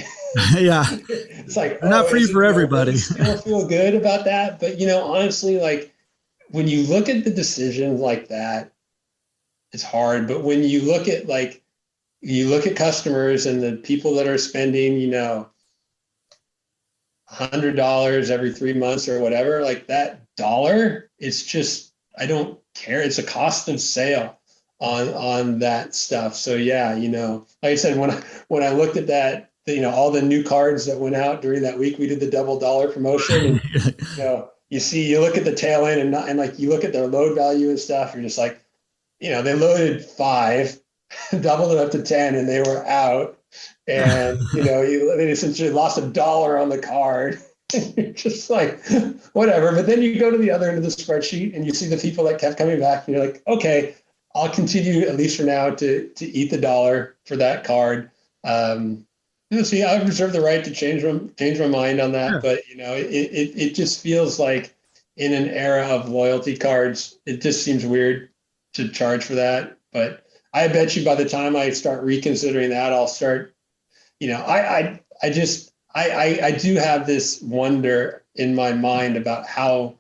yeah, it's like, they're not free for everybody. I don't feel good about that. But, honestly, like when you look at the decisions like that, it's hard. But when you look at customers and the people that are spending, $100 every 3 months or whatever, like that dollar, it's just, I don't care. It's a cost of sale on that stuff. So yeah, like I said, when I looked at that, all the new cards that went out during that week, we did the double dollar promotion. And, you look at the tail end and like you look at their load value and stuff, you're just like, they loaded 5, doubled it up to 10, and they were out. And they essentially lost $1 on the card. You're just like, whatever. But then you go to the other end of the spreadsheet and you see the people that kept coming back, and you're like, okay, I'll continue at least for now to eat the dollar for that card. See, I reserve the right to change my mind on that. Yeah. But it just feels like in an era of loyalty cards, it just seems weird to charge for that. But I bet you by the time I start reconsidering that, I'll start. I do have this wonder in my mind about how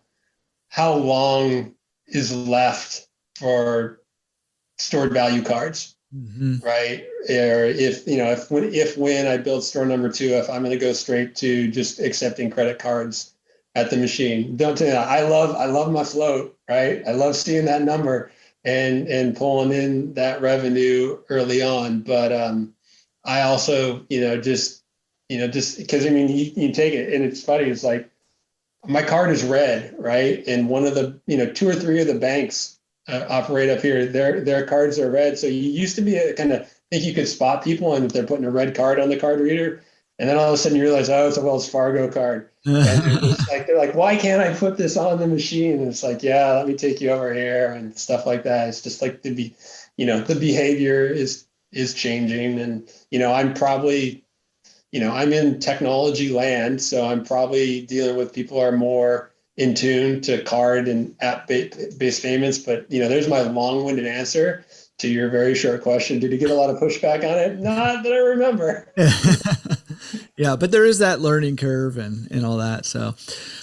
long is left for stored value cards, right? Or if when I build store number 2, if I'm going to go straight to just accepting credit cards at the machine. Don't tell me that. I love my float, right? I love seeing that number and pulling in that revenue early on, but I also just because you take it, and it's funny. It's like my card is red, right? And one of the 2 or 3 of the banks operate up here. Their cards are red. So you used to be kind of think you could spot people and if they're putting a red card on the card reader, and then all of a sudden you realize, oh, it's a Wells Fargo card. And they're like, why can't I put this on the machine? And it's like, yeah, let me take you over here and stuff like that. It's just like the behavior is changing, and I'm probably. I'm in technology land, so I'm probably dealing with people who are more in tune to card and app-based payments. But, there's my long-winded answer to your very short question. Did you get a lot of pushback on it? Not that I remember. Yeah, but there is that learning curve and all that. So,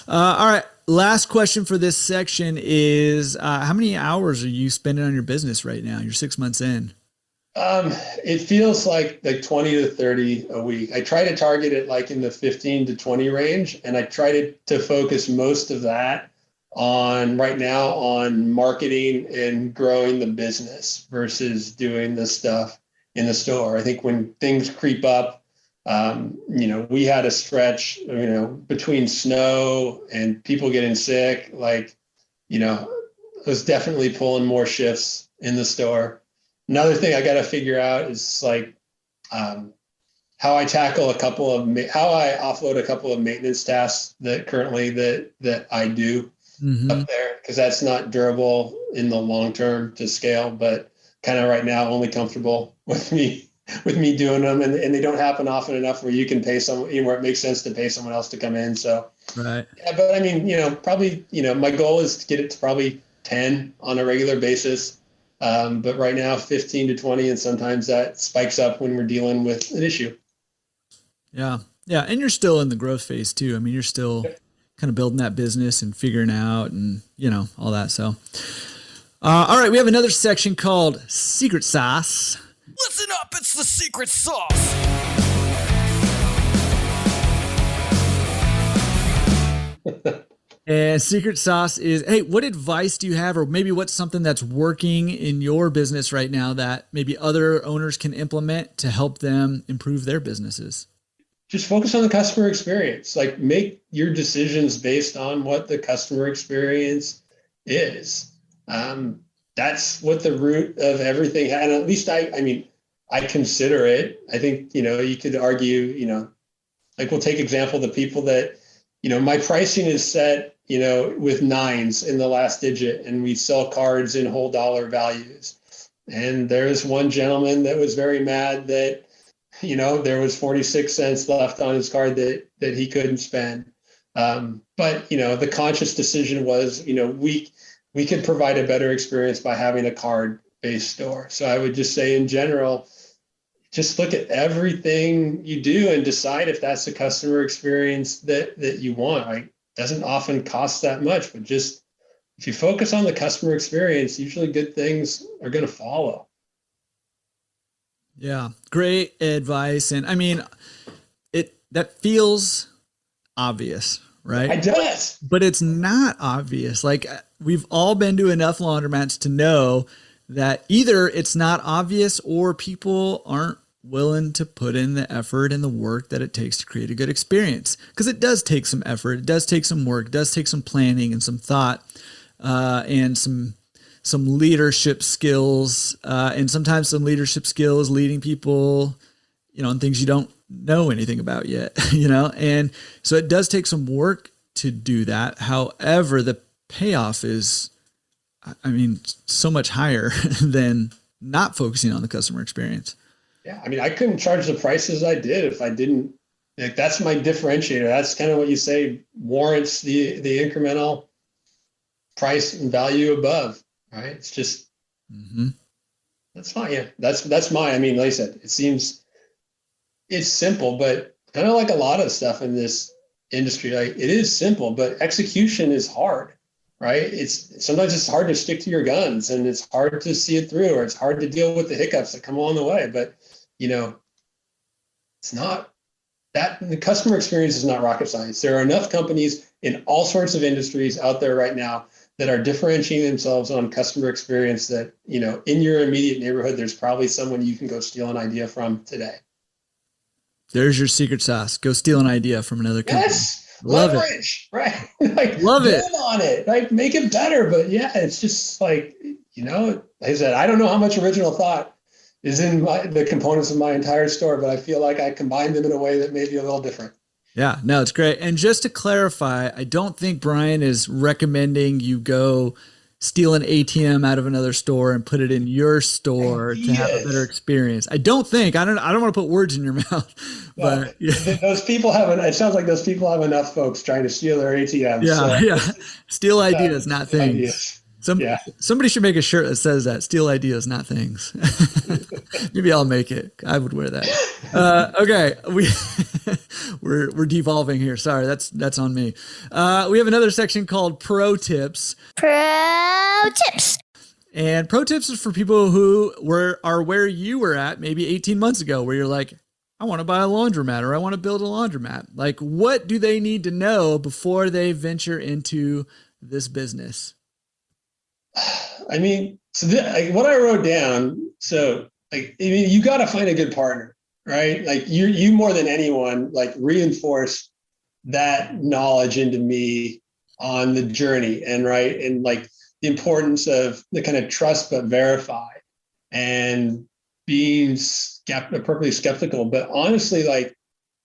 all right. Last question for this section is, how many hours are you spending on your business right now? You're 6 months in. It feels like 20 to 30 a week. I try to target it like in the 15 to 20 range. And I try to focus most of that on right now on marketing and growing the business versus doing the stuff in the store. I think when things creep up, we had a stretch, between snow and people getting sick, I was definitely pulling more shifts in the store. Another thing I got to figure out is how I tackle how I offload a couple of maintenance tasks that I do up there, because that's not durable in the long term to scale, but kind of right now only comfortable with me doing them, and they don't happen often enough where you can pay where it makes sense to pay someone else to come in. So right. Yeah, but I mean, probably, my goal is to get it to probably 10 on a regular basis. But right now 15 to 20, and sometimes that spikes up when we're dealing with an issue. Yeah. Yeah. And you're still in the growth phase too. I mean, you're still kind of building that business and figuring out and, all that. So, all right. We have another section called Secret Sauce. Listen up, it's the secret sauce. And secret sauce is, hey, what advice do you have, or maybe what's something that's working in your business right now that maybe other owners can implement to help them improve their businesses? Just focus on the customer experience. Make your decisions based on what the customer experience is. That's what the root of everything. And at least I consider it. I think, you could argue, we'll take example, the people that, my pricing is set, with nines in the last digit, and we sell cards in whole dollar values. And there's one gentleman that was very mad that, there was 46 cents left on his card that he couldn't spend. But, the conscious decision was, we could provide a better experience by having a card-based store. So I would just say in general, just look at everything you do and decide if that's the customer experience that you want. It doesn't often cost that much, but just if you focus on the customer experience, usually good things are going to follow. Yeah, great advice. And I mean, that feels obvious, right? It does. But it's not obvious. We've all been to enough laundromats to know that either it's not obvious or people aren't willing to put in the effort and the work that it takes to create a good experience. Because it does take some effort. It does take some work. It does take some planning and some thought, and some leadership skills, and sometimes some leadership skills leading people, in things you don't know anything about yet, and so it does take some work to do that. However, the payoff is, so much higher than not focusing on the customer experience. Yeah. I couldn't charge the prices I did if I didn't, that's my differentiator. That's kind of what you say warrants the incremental price and value above, right? It's just, that's fine. Yeah. That's mine. Like I said, it's simple, but kind of like a lot of stuff in this industry, it is simple, but execution is hard. Right? Sometimes it's hard to stick to your guns, and it's hard to see it through, or it's hard to deal with the hiccups that come along the way. But, it's not that the customer experience is not rocket science. There are enough companies in all sorts of industries out there right now that are differentiating themselves on customer experience that, in your immediate neighborhood, there's probably someone you can go steal an idea from today. There's your secret sauce. Go steal an idea from another company. Yes. Love leverage, it. Right? Love it. Build on it, make it better. But yeah, it's just like I said, I don't know how much original thought is in the components of my entire store, but I feel like I combined them in a way that may be a little different. Yeah, no, it's great. And just to clarify, I don't think Brian is recommending you go steal an ATM out of another store and put it in your store to have a better experience. I don't want to put words in your mouth, but those people it sounds like those people have enough folks trying to steal their ATMs. Yeah. Steal ideas, not things. Somebody should make a shirt that says that: steal ideas, not things. Maybe I'll make it. I would wear that. Okay. we're devolving here. Sorry, that's on me. We have another section called Pro Tips. Pro tips. And Pro Tips is for people who are where you were at maybe 18 months ago, where you're like, I want to buy a laundromat or I want to build a laundromat. Like, what do they need to know before they venture into this business? I mean, what I wrote down. So, you got to find a good partner, right? Like you more than anyone, like reinforce that knowledge into me on the journey, and right, and like the importance of the kind of trust but verify, and being appropriately skeptical. But honestly, like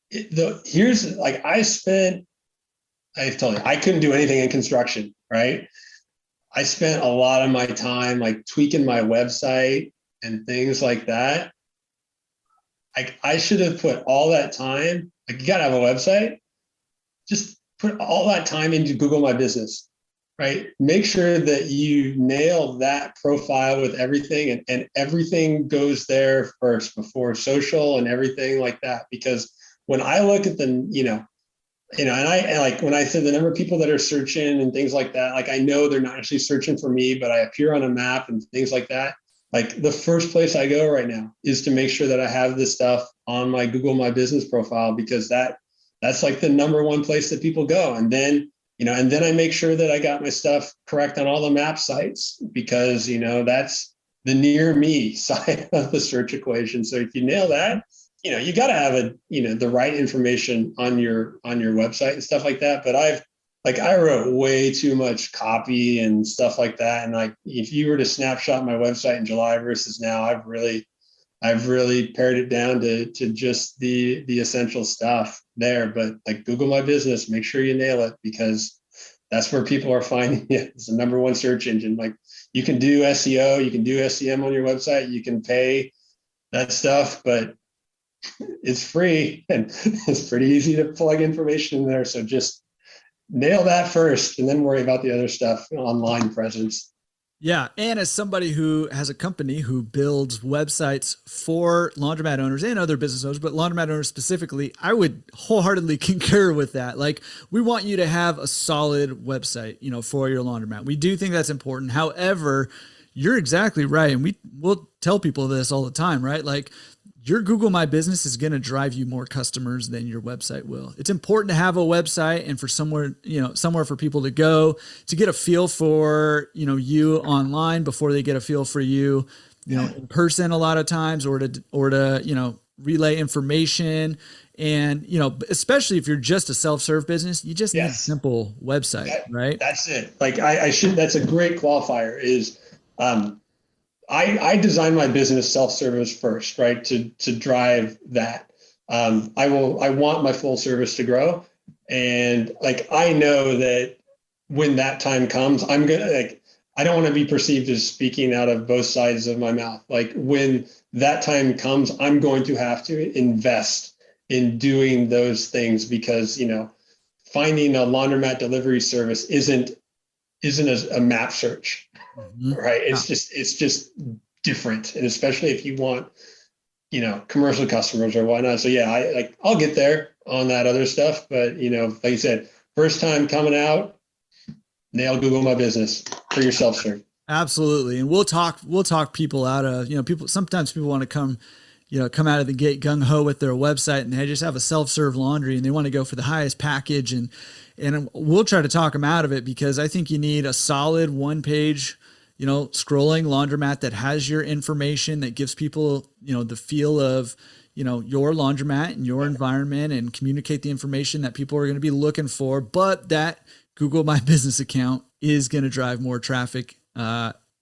here's like I told you I couldn't do anything in construction, right? I spent a lot of my time like tweaking my website and things like that. I should have put all that time. Like, you gotta have a website. Just put all that time into Google My Business, right? Make sure that you nail that profile with everything, and everything goes there first before social and everything like that. Because when I look at and I like when I said the number of people that are searching and things like that, like I know they're not actually searching for me, but I appear on a map and things like that. Like the first place I go right now is to make sure that I have this stuff on my Google My Business profile, because that's like the number one place that people go. And then, and then I make sure that I got my stuff correct on all the map sites, because, that's the near me side of the search equation. So if you nail that, you got to have the right information on your website and stuff like that. But I wrote way too much copy and stuff like that. And like, if you were to snapshot my website in July versus now, I've really pared it down to just the essential stuff there. But like Google My Business, make sure you nail it, because that's where people are finding it. It's the number one search engine. Like, you can do SEO, you can do SEM on your website, you can pay that stuff, but it's free and it's pretty easy to plug information in there. So just nail that first and then worry about the other stuff, online presence. Yeah. And as somebody who has a company who builds websites for laundromat owners and other business owners, but laundromat owners specifically, I would wholeheartily concur with that. Like, we want you to have a solid website, for your laundromat. We do think that's important. However, you're exactly right. And we'll tell people this all the time, right? Like, your Google My Business is going to drive you more customers than your website will. It's important to have a website and for somewhere for people to go to get a feel for, you online before they get a feel for you, in person a lot of times, or to relay information. And, especially if you're just a self-serve business, you just need a simple website, right? That's it. Like that's a great qualifier is, I design my business self-service first, right? To drive that. I want my full service to grow. And like, I know that when that time comes, I don't want to be perceived as speaking out of both sides of my mouth. Like, when that time comes, I'm going to have to invest in doing those things, because, finding a laundromat delivery service isn't a map search. Mm-hmm. Right. It's just different. And especially if you want, commercial customers or whatnot. So yeah, I'll get there on that other stuff. But, like you said, first time coming out, nail Google My Business for your self-serve. Absolutely. And we'll talk people out of, sometimes people want to come out of the gate gung ho with their website, and they just have a self-serve laundry and they want to go for the highest package. And we'll try to talk them out of it, because I think you need a solid one-page, scrolling laundromat that has your information, that gives people, the feel of, your laundromat and your environment, and communicate the information that people are going to be looking for. But that Google My Business account is going to drive more traffic,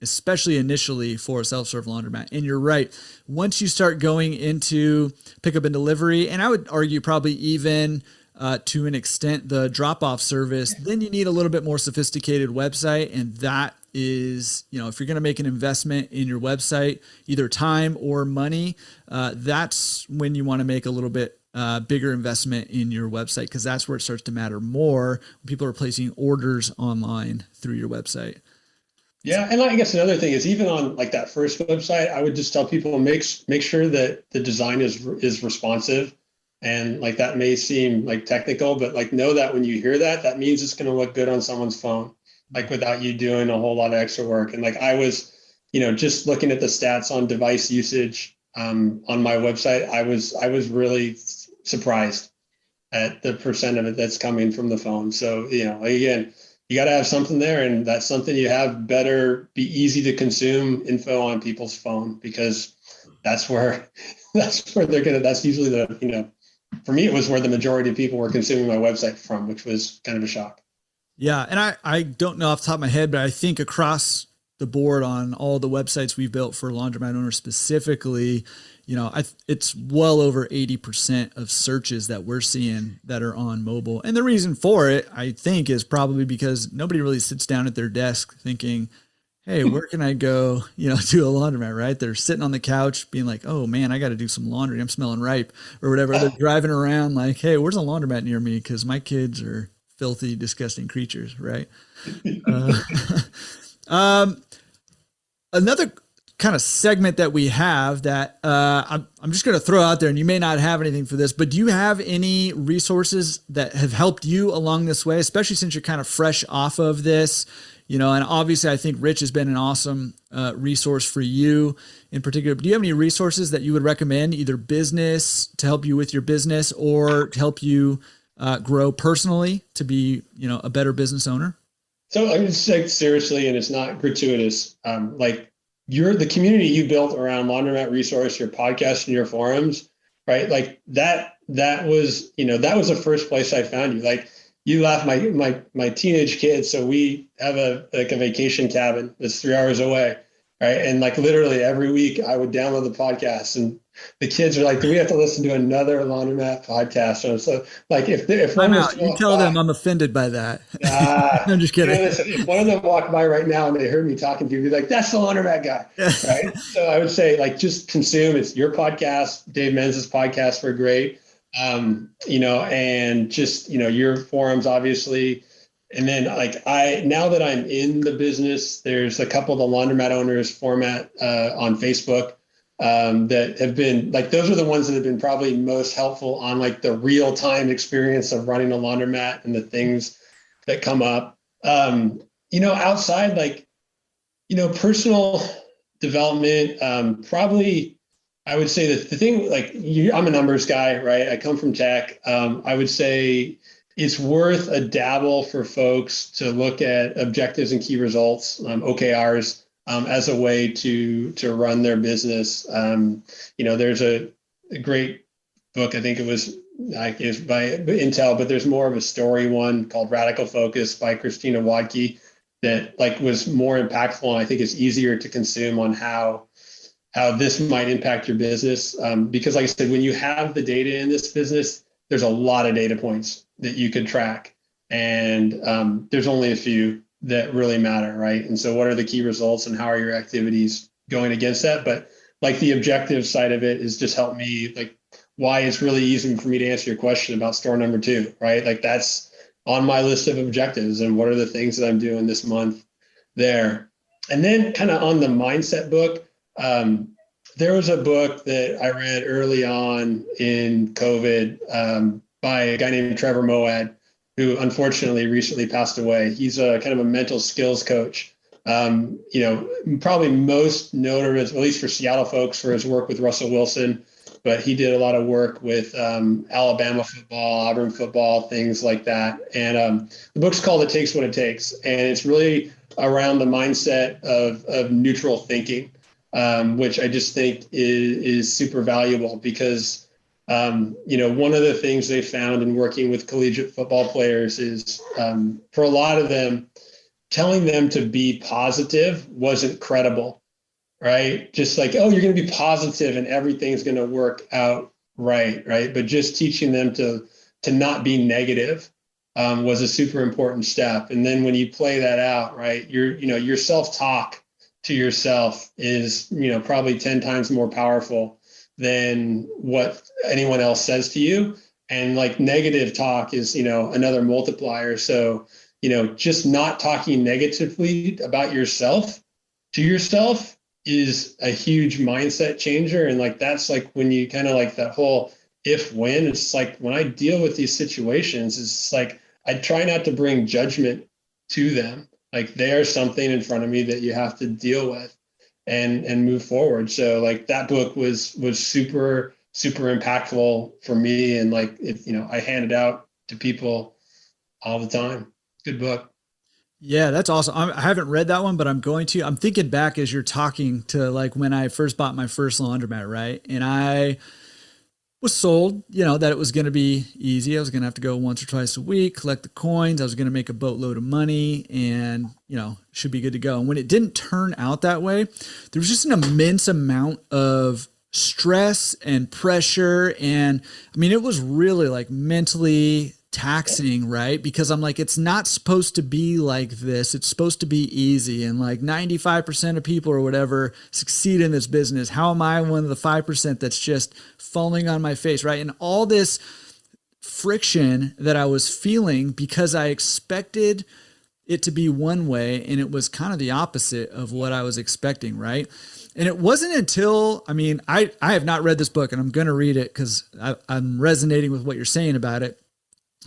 especially initially for a self-serve laundromat. And you're right. Once you start going into pickup and delivery, and I would argue probably even to an extent the drop-off service, then you need a little bit more sophisticated website. And that is, if you're going to make an investment in your website, either time or money, that's when you want to make a little bit bigger investment in your website, because that's where it starts to matter more when people are placing orders online through your website. Yeah. And I guess another thing is, even on like that first website, I would just tell people, make sure that the design is responsive. And like that may seem like technical, but like know that when you hear that, that means it's going to look good on someone's phone, like without you doing a whole lot of extra work. And like I was, just looking at the stats on device usage on my website, I was really surprised at the percent of it that's coming from the phone. So, again, you got to have something there, and that's something you have better be easy to consume info on people's phone, because that's where that's usually for me, it was where the majority of people were consuming my website from, which was kind of a shock. Yeah. And I don't know off the top of my head, but I think across the board on all the websites we've built for laundromat owners specifically, it's well over 80% of searches that we're seeing that are on mobile. And the reason for it, I think, is probably because nobody really sits down at their desk thinking, hey, where can I go, to a laundromat, right? They're sitting on the couch being like, oh man, I got to do some laundry. I'm smelling ripe or whatever. They're driving around like, hey, where's a laundromat near me? Because my kids are filthy, disgusting creatures, right? Another kind of segment that we have that I'm just going to throw out there, and you may not have anything for this, but do you have any resources that have helped you along this way, especially since you're kind of fresh off of this? And obviously I think Rich has been an awesome resource for you in particular. But do you have any resources that you would recommend, either business to help you with your business or to help you grow personally to be, a better business owner? So I'm just like, seriously, and it's not gratuitous. Like the community you built around Laundromat Resource, your podcast and your forums, right? Like that was, that was the first place I found you. Like, you laugh, my teenage kids. So we have a vacation cabin that's 3 hours away, right? And like literally every week I would download the podcast, and the kids are like, "Do we have to listen to another Laundromat podcast?" And so like if one was you tell them I'm offended by that. I'm just kidding. Listen, if one of them walked by right now and they heard me talking to you, they'd be like, "That's the Laundromat guy," right? So I would say like just consume. It's your podcast, Dave Menz's podcast were great. And just, your forums, obviously. And then like now that I'm in the business, there's a couple of the Laundromat Owners format on Facebook that have been like, those are the ones that have been probably most helpful on like the real time experience of running a laundromat and the things that come up. Outside, like, personal development, probably, I would say that the thing, like I'm a numbers guy, right? I come from tech. I would say it's worth a dabble for folks to look at objectives and key results, OKRs, as a way to run their business. There's a great book, I think it was by Intel, but there's more of a story one called Radical Focus by Christina Wadke that like was more impactful, and I think it's easier to consume on how this might impact your business. Because like I said, when you have the data in this business, there's a lot of data points that you could track. And there's only a few that really matter, right? And so what are the key results and how are your activities going against that? But like the objective side of it has just helped me, like why it's really easy for me to answer your question about store number 2, right? Like that's on my list of objectives, and what are the things that I'm doing this month there. And then kind of on the mindset book, there was a book that I read early on in COVID by a guy named Trevor Moad, who unfortunately recently passed away. He's a kind of a mental skills coach. Probably most notable, at least for Seattle folks, for his work with Russell Wilson, but he did a lot of work with Alabama football, Auburn football, things like that. And the book's called It Takes What It Takes. And it's really around the mindset of neutral thinking, which I just think is super valuable because, one of the things they found in working with collegiate football players is for a lot of them, telling them to be positive wasn't credible, right? Just like, oh, you're going to be positive and everything's going to work out right? But just teaching them to not be negative was a super important step. And then when you play that out, right, your self-talk to yourself is, probably 10 times more powerful than what anyone else says to you. And like negative talk is, another multiplier. So, just not talking negatively about yourself to yourself is a huge mindset changer. And like, that's like when you kind of like that whole if, when. It's like when I deal with these situations, it's like I try not to bring judgment to them. Like there's something in front of me that you have to deal with and move forward. So like that book was super, super impactful for me. And like, I hand it out to people all the time. Good book. Yeah, that's awesome. I haven't read that one, but I'm going to. I'm thinking back as you're talking to like when I first bought my first laundromat, right? And I was sold, that it was going to be easy. I was going to have to go once or twice a week, collect the coins. I was going to make a boatload of money and, should be good to go. And when it didn't turn out that way, there was just an immense amount of stress and pressure. And I mean, it was really like mentally taxing, right? Because I'm like, it's not supposed to be like this. It's supposed to be easy. And like 95% of people or whatever succeed in this business. How am I one of the 5% that's just falling on my face, right? And all this friction that I was feeling because I expected it to be one way and it was kind of the opposite of what I was expecting, right? And it wasn't until, I have not read this book and I'm going to read it because I'm resonating with what you're saying about it.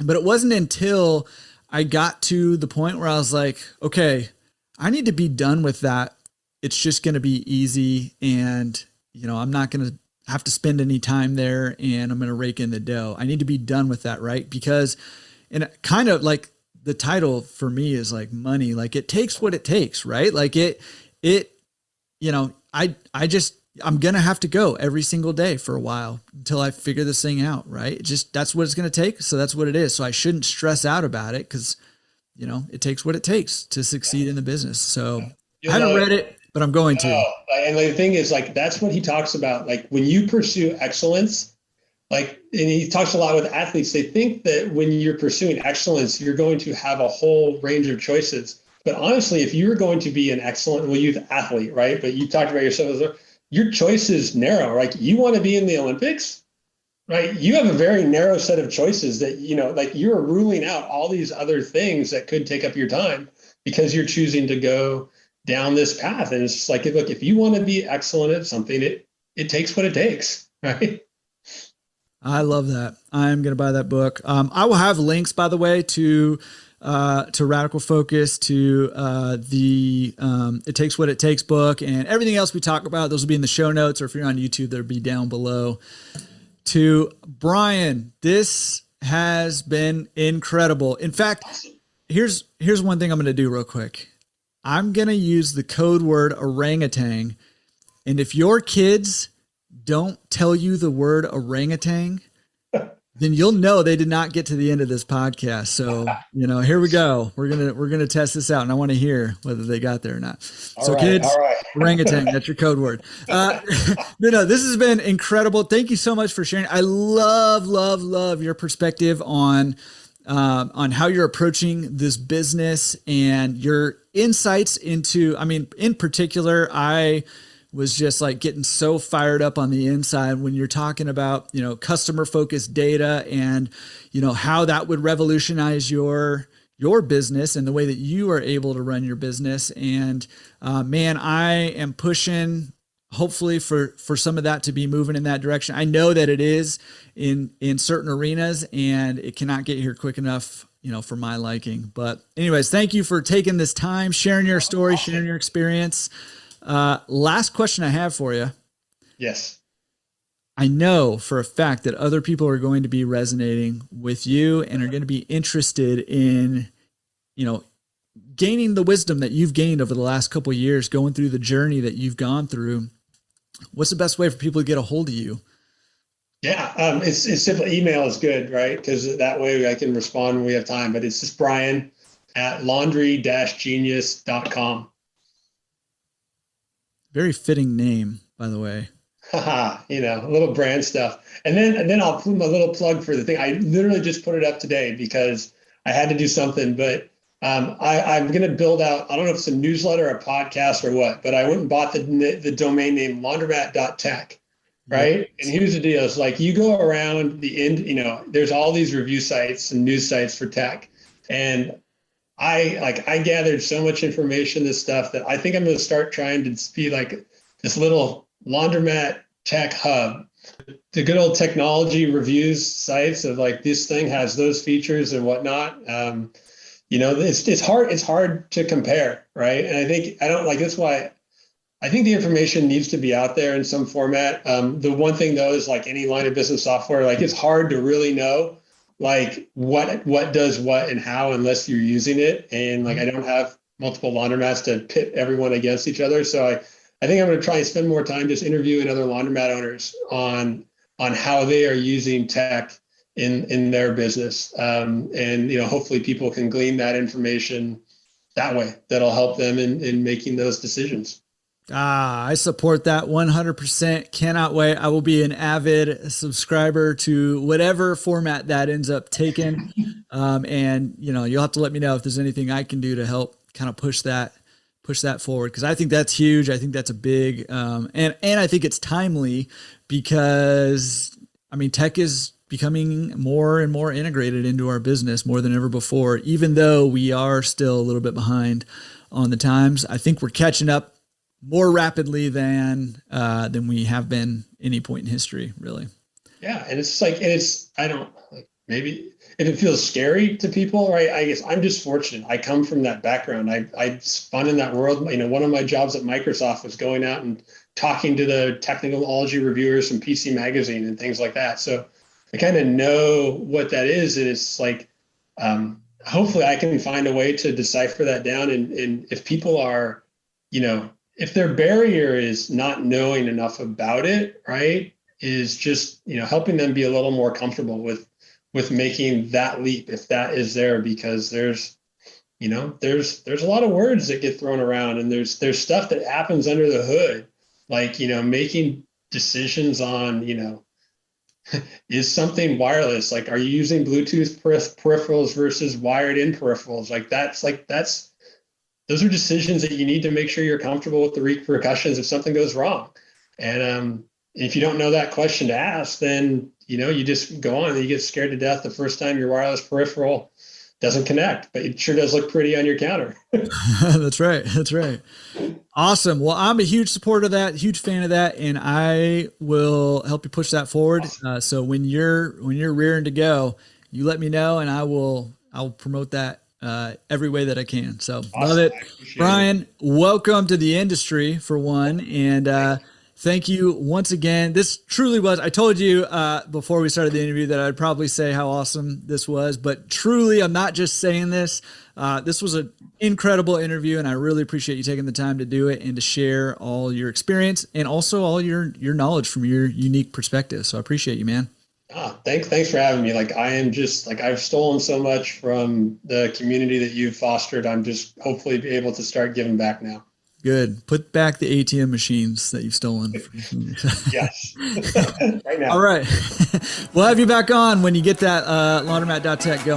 But it wasn't until I got to the point where I was like, okay, I need to be done with that. It's just going to be easy. And, I'm not going to have to spend any time there and I'm going to rake in the dough. I need to be done with that. Right. Because, and kind of like the title for me is like money, like it takes what it takes. Right. Like I'm going to have to go every single day for a while until I figure this thing out. Right. That's what it's going to take. So that's what it is. So I shouldn't stress out about it because, it takes what it takes to succeed in the business. So I haven't read it, but I'm going to. And the thing is like, that's what he talks about. Like when you pursue excellence, like, and he talks a lot with athletes, they think that when you're pursuing excellence, you're going to have a whole range of choices. But honestly, if you're going to be an excellent youth athlete, right? But you talked about yourself, your choice is narrow. Like you want to be in the Olympics, right? You have a very narrow set of choices that, like you're ruling out all these other things that could take up your time because you're choosing to go down this path. And it's just like, look, if you want to be excellent at something, it takes what it takes, right? I love that. I'm going to buy that book. I will have links, by the way, to Radical Focus, to the It Takes What It Takes book, and everything else we talk about. Those will be in the show notes, or if you're on YouTube, they'll be down below. To Brian, this has been incredible. In fact, here's one thing I'm going to do real quick. I'm going to use the code word orangutan, and if your kids don't tell you the word orangutan, then you'll know they did not get to the end of this podcast. So, here we go. We're going to test this out and I want to hear whether they got there or not. So kids, orangutan, that's your code word. No, this has been incredible. Thank you so much for sharing. I love your perspective on how you're approaching this business and your insights into, in particular, I was just like getting so fired up on the inside when you're talking about, customer focused data and, how that would revolutionize your business and the way that you are able to run your business. And, man, I am pushing hopefully for some of that to be moving in that direction. I know that it is in certain arenas and it cannot get here quick enough, for my liking. But anyways, thank you for taking this time, sharing your story, sharing your experience. Last question I have for you. Yes. I know for a fact that other people are going to be resonating with you and are going to be interested in, gaining the wisdom that you've gained over the last couple of years, going through the journey that you've gone through. What's the best way for people to get a hold of you? Yeah. It's simple. Email is good, right? Because that way I can respond when we have time, but it's just Brian at laundry-genius.com. Very fitting name, by the way. A little brand stuff. And then I'll put my little plug for the thing. I literally just put it up today because I had to do something, but I'm going to build out, I don't know if it's a newsletter, a podcast or what, but I went and bought the domain name laundromat.tech. Right. Yep. And here's the deal. It's like you go around the end, there's all these review sites and news sites for tech. And I gathered so much information, this stuff that I think I'm going to start trying to be like this little laundromat tech hub the good old technology reviews sites of like this thing has those features and whatnot. It's hard to compare, right? And that's why I think the information needs to be out there in some format. The one thing though is like any line of business software, like it's hard to really know like what does what and how unless you're using it. And like I don't have multiple laundromats to pit everyone against each other. So I think I'm going to try and spend more time just interviewing other laundromat owners on how they are using tech in their business. And hopefully people can glean that information that way. That'll help them in making those decisions. I support that 100%. Cannot wait. I will be an avid subscriber to whatever format that ends up taking. And you'll have to let me know if there's anything I can do to help kind of push that forward. Cause I think that's huge. I think that's a big, and I think it's timely because tech is becoming more and more integrated into our business more than ever before, even though we are still a little bit behind on the times. I think we're catching up more rapidly than we have been any point in history, really. Yeah. And maybe if it feels scary to people, right? I guess I'm just fortunate. I come from that background. I spun in that world. One of my jobs at Microsoft was going out and talking to the technology reviewers from PC Magazine and things like that. So I kind of know what that is. And it's like, hopefully I can find a way to decipher that down. And if people are, if their barrier is not knowing enough about it, right, is just, helping them be a little more comfortable with making that leap, if that is there, because there's a lot of words that get thrown around, and there's stuff that happens under the hood, like, making decisions on, is something wireless? Like, are you using Bluetooth peripherals versus wired in peripherals? Those are decisions that you need to make sure you're comfortable with the repercussions if something goes wrong. And if you don't know that question to ask, then, you just go on and you get scared to death the first time your wireless peripheral doesn't connect, but it sure does look pretty on your counter. That's right. That's right. Awesome. Well, I'm a huge supporter of that, huge fan of that, and I will help you push that forward. Awesome. So when you're rearing to go, you let me know, and I'll promote that every way that I can. So awesome. Love it. Brian, welcome to the industry for one. And thank you once again. This truly was, I told you before we started the interview that I'd probably say how awesome this was, but truly, I'm not just saying this. This was an incredible interview, and I really appreciate you taking the time to do it and to share all your experience and also all your knowledge from your unique perspective. So I appreciate you, man. Thanks for having me. Like, I am just like, I've stolen so much from the community that you've fostered. I'm just hopefully be able to start giving back now. Good. Put back the ATM machines that you've stolen. Yes. Right now. All right. We'll have you back on when you get that laundromat.tech going.